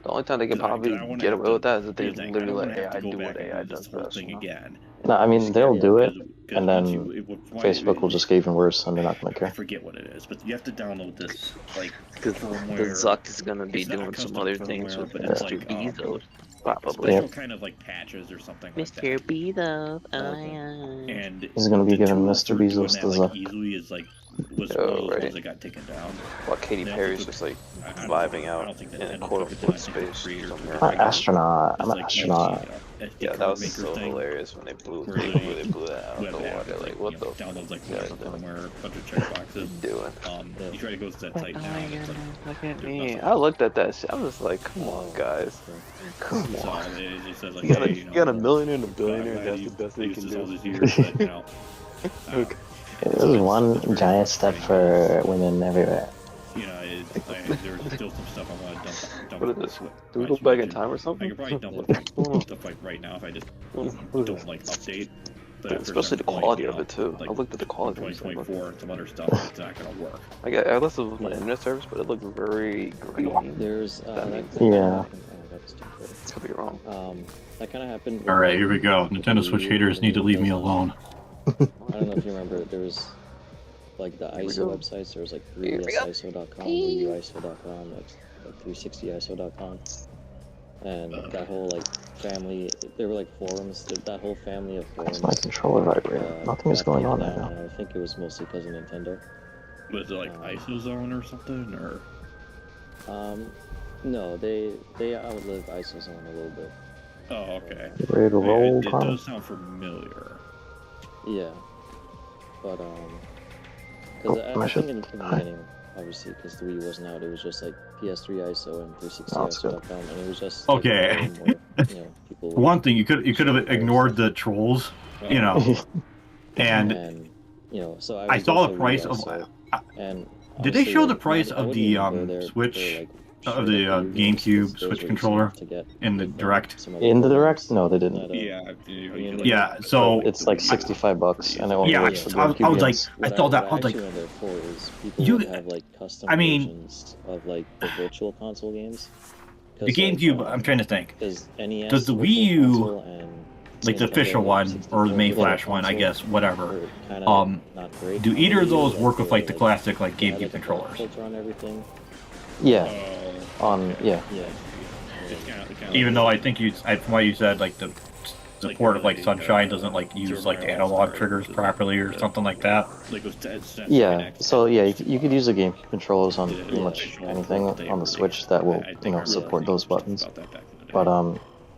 The only time they can Because I probably wanna get have away with that is if they here's the thing, literally I let don't wanna have AI to go do what back and AI do this does whole best. thing You know? again No, I mean they'll do it, Because and once then you, Facebook will just get even worse, and they're not gonna I care. forget what it is, but you have to download this like Because the firmware. Zuck is gonna be It's not doing some custom other things firmware, with but it's Mr. like Bezos, probably. special kind of like patches or something like that. Mr. Bezos, And He's gonna be the giving tool Mr. for doing Bezos that the like Zuck. easily is like was one of those right. ones that got taken down. While Katy They don't Perry's think just like I don't- vibing I out don't think that in a Nintendo quote took it down. unquote I think the space creators somewhere. were I'm trying an to- astronaut. I'm it's an like astronaut. SD Yeah, card that was maker so thing. hilarious when they blew Where they blew that out of web the app, water. Like, you what know, the downloads like fuck custom firmware, a bunch of checkboxes. doing? You try to go to that site now, and it's like Look at there's me. nothing. I looked at that shit. I was like, come on, guys. Come So on. it says like, You got a, hey, you got a millionaire and a billionaire. glad That's you the best they used can this all do. these years, but, you know, Okay. This so is it's one very giant step frustrating. for women everywhere. You know, there's still some stuff I want to dump What is on this? Switch. Do we my go back in Switch, time or and I something? could probably dump What's going on? stuff like right now if I just What is don't this? like update. But after a Especially the certain point, quality you of know, it too. like I looked at the quality of it. 2024 and some other stuff, it's not gonna work. Like I listed with my internet service, but it looked very green. There's That means Yeah. could be wrong. That kind of happened. All right, here we go. Nintendo Switch haters need to leave me alone. I don't know if you remember. There was like the we ISO go. websites. There was like Here we go. 3DSISO.com, WiiUISO.com, like 360ISO.com, and that whole like family. There were like forums. That whole family of forums. Why is my controller vibrating? Nothing is got going taken on right down, now. and I think it was mostly because of Nintendo. Was it like ISO Zone or something, or? No, they outlived ISOZone a little bit. Oh, okay. Ready to roll, It Tom? does sound familiar. Yeah, but Oh, because I think in the beginning, obviously, because the Wii wasn't out, it was just like PS3 ISO and 360 Oh, that's good. ISO.com, and it was just Okay. Like, more, you know, people For one thing, you could have ignored the trolls, you know, and you know, so I was saw into the price Wii of. ISO, and Did they honestly, show the like, price I of wouldn't the even go there Switch, for, like, of straight the up video games, 'cause GameCube those Switch were controller easy to get in the from Direct? some other In the programs. direct? No, they didn't. Yeah, so It's like $65, and it only yeah, works for I was GameCube like, games. I saw that, I was like, went there for is people you- would have like custom I mean, versions of like the virtual console games. the GameCube. I'm trying to think. Does NES, Does the Virtual Wii U, Console, and like the Nintendo official one or the 64 Mayflash Virtual one, I Console guess, whatever. were kinda not great Do on either the of Wii U, those work they with were, like the classic like they had, GameCube like, a controllers? filter on everything. Yeah. Yeah. Yeah. Even though I think from what you said, like the port of like Sunshine doesn't like use like the analog triggers properly or something like that. Yeah. So yeah, you could use the GameCube controllers on pretty much anything on the Switch that will, you know, support those buttons. But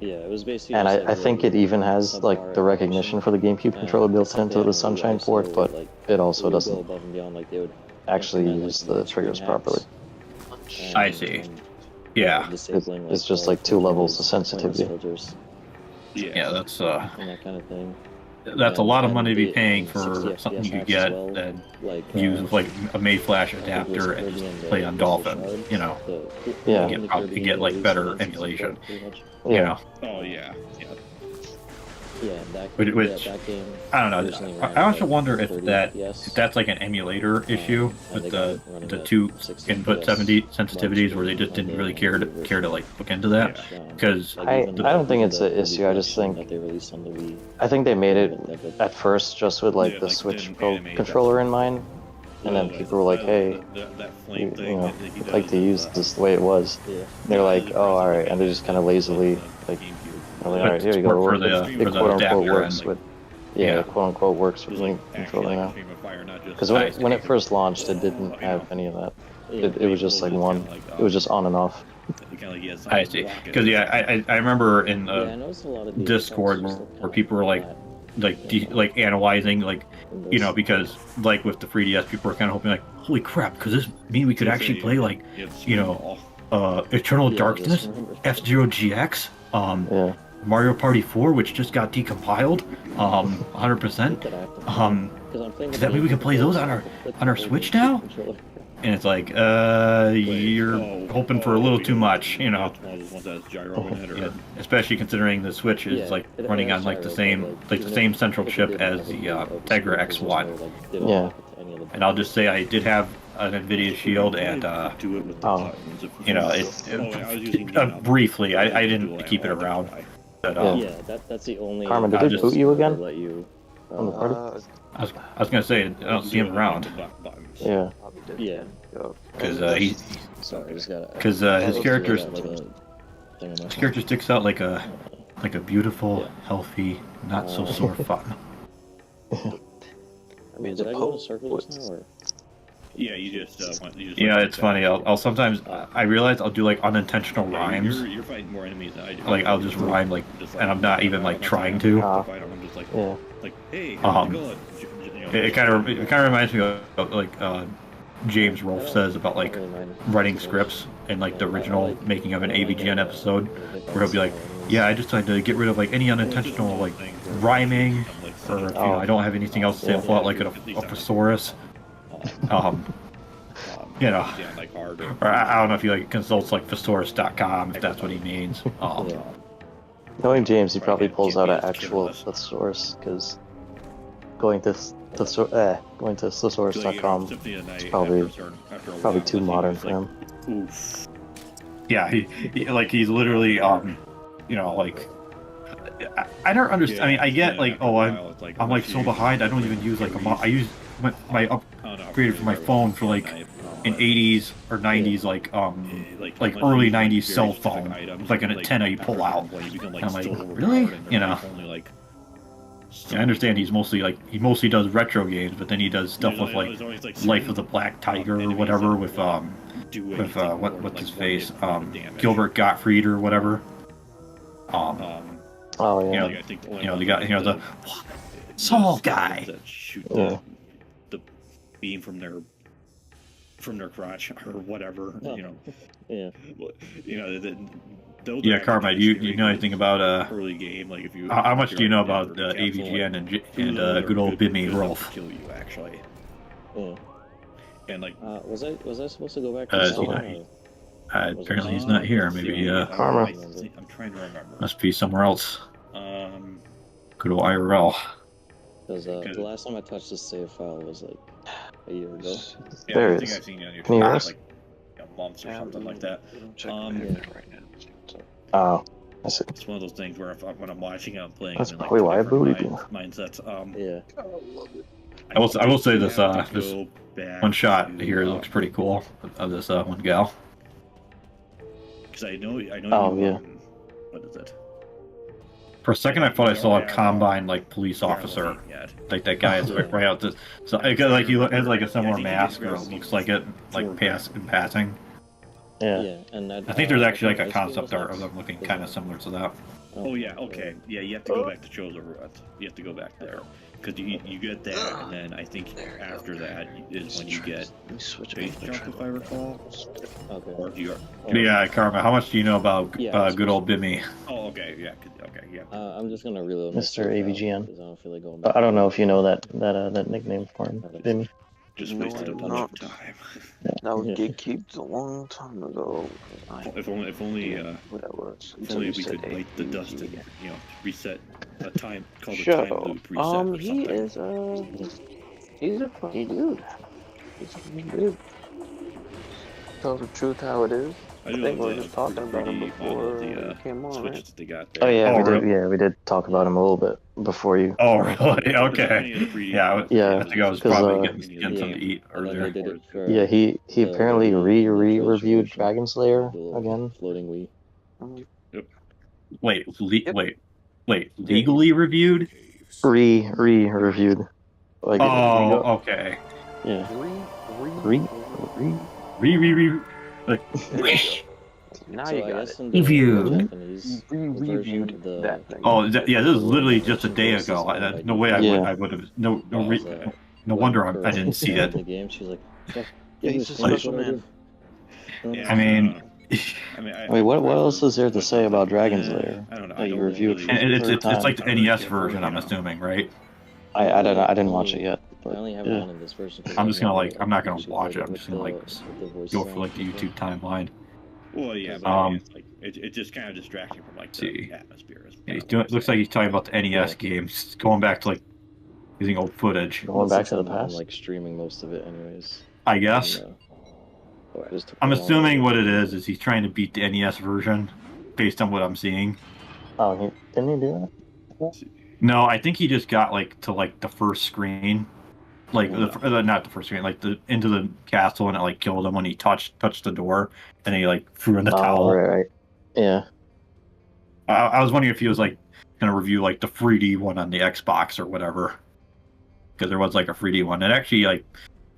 Yeah, it was basically. and just, I think it even has like the recognition for the GameCube controller built into the Sunshine port, but it also doesn't above and beyond, like they would actually implement, use like, the green triggers screen properly. hacks I see. and, Yeah. disabling, It's like, just all like 2 levels of pointless sensitivity. filters Yeah, that's and that kind of thing. a lot of And money to be the, paying 60 for FPS something you could hacks get as well, and like, use with like a Mayflash I think it was adapter and Kirby just and play the on Mr. Dolphin, Shard, you know. Yeah. You Kirby get like release better and emulation. pretty much. You Yeah. know. Oh yeah. Yeah, that, Which that game. I don't know. originally I ran also at wonder if 30 if that's like an emulator issue and with they got it running the at 2 60 input FPS sensitivities where they just didn't really care to like look into that because I don't think it's an issue. I just think that they released on the Wii. I think they made it that bit. at first just with like the Switch Pro controller in mind, and then people were like, "Hey, you know, I'd like to use this the way it was." Yeah. They're like, "Oh, all right," and they just kind of lazily like, all right, here you go. For the It quote unquote adapter works and, with, yeah. it quote unquote works with Link controller now. Because when it first launched, it didn't have any of that. It was just like it was just on and off. I see. Because I remember in Yeah, I noticed a lot of the Discord effects where just look people were like analyzing because like with the 3DS people were kind of hoping like, holy crap, because this mean we could actually play like Eternal Darkness, F-Zero GX, Mario Party 4, which just got decompiled 100%. Does that mean we can play those on our Switch now? And it's like, you're hoping for a little too much, you know. Yeah, especially considering the Switch is like running on like the same central chip as the Tegra X1. Yeah. And I'll just say I did have an NVIDIA Shield, and briefly, I didn't keep it around. Yeah, that's the only. Carmen, did they boot you again? Let you. On the party? I was gonna say I don't see him around. Yeah. Yeah. Because Sorry, I just gotta. because his character sticks out like a beautiful, healthy, not so sore fun. I mean, Did I go to circle just now, or? Yeah, you just Yeah, it's funny. I'll sometimes I realize I'll do like unintentional rhymes. You're fighting more enemies than I do. Like I'll just rhyme like, and I'm not even like trying to. I'm just like, Yeah. like, hey, how's it going? It kind of reminds me of like James Rolfe says about like writing scripts and like the original making of an AVGN episode, where he'll be like, yeah, I just tried to get rid of like any unintentional like rhyming, or if, you know, I don't have anything else to say, I'll pull out like a thesaurus. You know, or I don't know if he like consults like thesaurus.com if that's what he means. Knowing James, he probably pulls out an actual thesaurus, because going to thesaurus.com is probably too modern for him. Yeah, he he's literally you know, like I don't understand. I mean, I get like, oh, I'm like so behind. I don't even use like I use my upgraded for my phone for like an 80s or 90s like early 90s cell phone, like an antenna you pull out. And I'm like, really? You know. Yeah, I understand he mostly does retro games, but then he does stuff with like Life of the Black Tiger or whatever with what's his face, Gilbert Gottfried or whatever. Oh yeah. You know the guy, you know the small guy. That shoot the beam from their crotch or whatever. You know. Yeah. You know Yeah, Carmine, you know anything about early game? Like if you how much do you know about AVGN and good old Bimmy Rolfe? Kill you actually. Yeah. And like, was I supposed to go back to apparently he's not here. Maybe Karma. I'm trying to remember. Must be somewhere else. Good old IRL. Because the last time I touched this save file was like a year ago. Yeah, There I it think is. I've seen you on your Can you hear channel us? like a month or something like that. Right now. Oh, I see. It's one of those things where when I'm watching, I'm playing. That's I'm in, like, probably why I different booted you. mindsets. Yeah. I will say this have to this go back one shot to, here looks pretty cool of this one gal. Because I know. Oh, you, yeah. What is it? For a second, I thought I saw a Combine like police officer, like that guy is right out. So I got like he has like a similar mask, or it looks like it, like passing. Yeah. Yeah, and I think there's actually like a concept art of them looking kind of similar to that. Oh yeah, okay. Yeah, you have to go back to Chozo Ruth. You have to go back there. Because you get that, and then I think after that is when you get Space Jump, if I recall. Okay. Or do you... Yeah, Karma, how much do you know about good old Bimmy? Oh, okay, yeah, okay, yeah. I'm just gonna reload Mr. AVGN. because I don't feel like going back. But I don't know if you know that nickname for him, Bimmy. Just No, wasted a I'm bunch not. of time. That was Gatekeeped a long time ago. If only what that was. if only we could bite the dust and, you know, reset a time called a Show. time loop reset or He something. is he's a funny dude. He's a funny dude. Tell the truth how it is. I think we were just talking about him before he came on, Switch right? that they got there. Oh yeah, really? we did talk about him a little bit before you. Oh really? Okay. Yeah, Yeah, I think I was 'cause, probably getting something to eat And then earlier. they did it for Yeah, he apparently the reviewed transformation, Dragon Slayer the again. floating Wii. Wait, legally reviewed? Reviewed. Like okay. Yeah. Like Now So you I got guess it. in the Review. Japanese version, Reviewed the that thing. Oh, yeah, this is literally just a day ago. No way I would have. No wonder I didn't see it. The game, she's like, Yeah, he's a special man. I mean, what else is there to say about Dragon Slayer? I don't know. That you reviewed for and the it's third time? like the NES version, I'm assuming, right? I don't know. I didn't watch it yet. I But only have yeah. one in this version. I'm just gonna I'm not gonna watch it. I'm just gonna go for like the YouTube timeline. Well, yeah, but it's like it just kind of distracts you from like the atmosphere. Yeah, looks like he's talking about the NES games, going back to like using old footage. Going back to the I'm past. like streaming most of it, anyways. I guess. And, I'm assuming what it is he's trying to beat the NES version, based on what I'm seeing. Oh, didn't he do that? No, I think he just got like to like the first screen, like not the first screen, like the into the castle, and it like killed him when he touched the door, and he like threw in the towel. Right. Yeah. I was wondering if he was like gonna review like the 3D one on the Xbox or whatever, because there was like a 3D one. It actually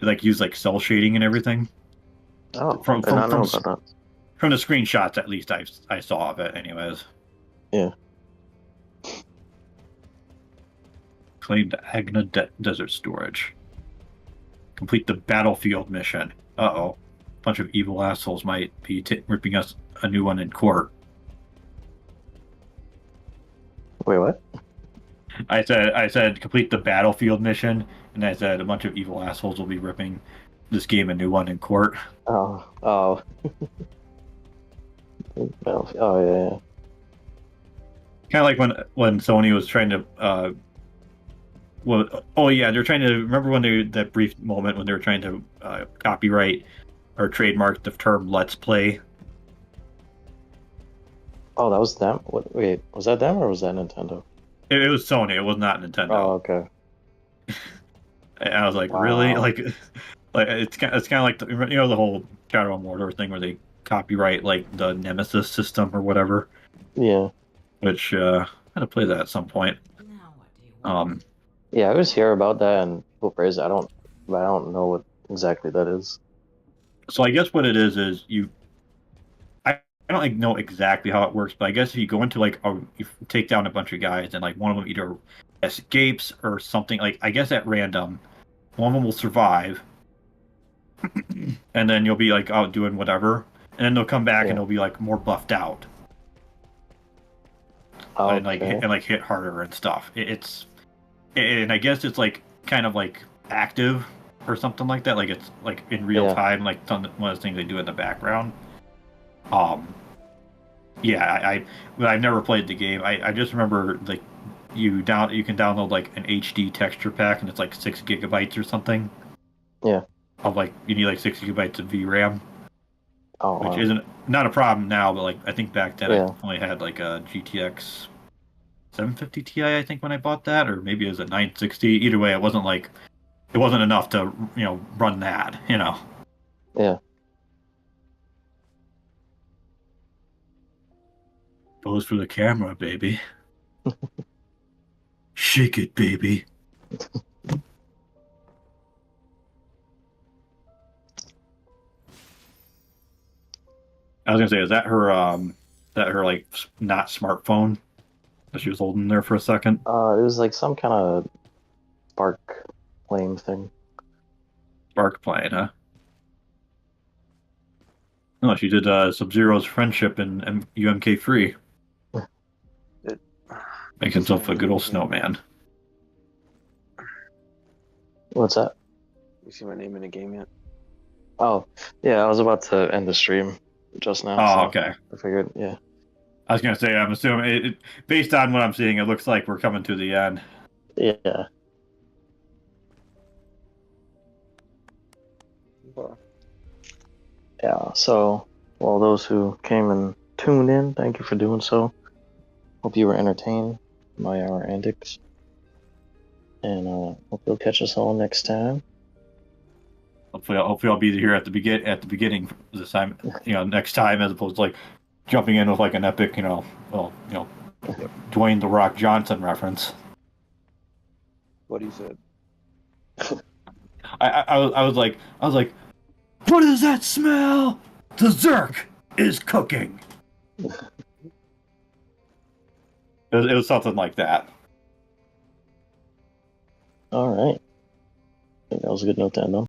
like used like cell shading and everything. Oh, From did not know about that. From the screenshots, at least I saw of it, anyways. Yeah. Claim the Agna Desert Storage. Complete the battlefield mission. Uh-oh. A bunch of evil assholes might be ripping us a new one in court. Wait, what? I said complete the battlefield mission, and I said a bunch of evil assholes will be ripping this game a new one in court. Oh. Oh, yeah. Kind of like when Sony was trying to they're trying to remember when that brief moment when they were trying to copyright or trademark the term "Let's Play." Oh, that was them. Wait, was that them or was that Nintendo? It was Sony. It was not Nintendo. Oh, okay. And I was like, Wow. really? Like it's kind of like the whole Shadow of Mordor thing where they copyright like the Nemesis system or whatever. Yeah. Which I had to play that at some point. Now what do you want? Yeah, I always hear about that and people praise it. I don't know what exactly that is. So I guess what it is I don't like know exactly how it works, but I guess if you go into like you take down a bunch of guys and like one of them either escapes or something, like I guess at random, one of them will survive, and then you'll be like out doing whatever, and then they'll come back and they'll be like more buffed out. Okay. And like hit harder and stuff. And I guess it's like kind of like active or something like that. Like it's like in real time, like one of those things they do in the background. Yeah, I've never played the game. I just remember like you can download like an HD texture pack and it's like 6 gigabytes or something. Yeah. Of like you need like 6 gigabytes of VRAM. Oh, which wow. isn't not a problem now, but like I think back then Yeah. I only had like a GTX 750 Ti, I think, when I bought that, or maybe it was a 960. Either way, it wasn't enough to run that. Yeah. Pose for the camera, baby. Shake it, baby. I was gonna say, is that her like not smartphone that she was holding there for a second? It was like some kind of spark flame thing. Spark plane, huh? No, she did Sub-Zero's friendship in UMK3. Makes himself a good old snowman. What's that? You see my name in the game yet? Oh, yeah, I was about to end the stream just now. Oh, so okay. I figured, yeah. I was gonna say, I'm assuming based on what I'm seeing, it looks like we're coming to the end. Yeah. Yeah, so, well, those who came and tuned in, thank you for doing so. Hope you were entertained by our antics. And hope you'll catch us all next time. Hopefully I'll be here at the beginning this time, next time, as opposed to like jumping in with like an epic, Dwayne the Rock Johnson reference. What he said. I was like, what does that smell? The Zerk is cooking. It was something like that. All right. I think that was a good note to end on.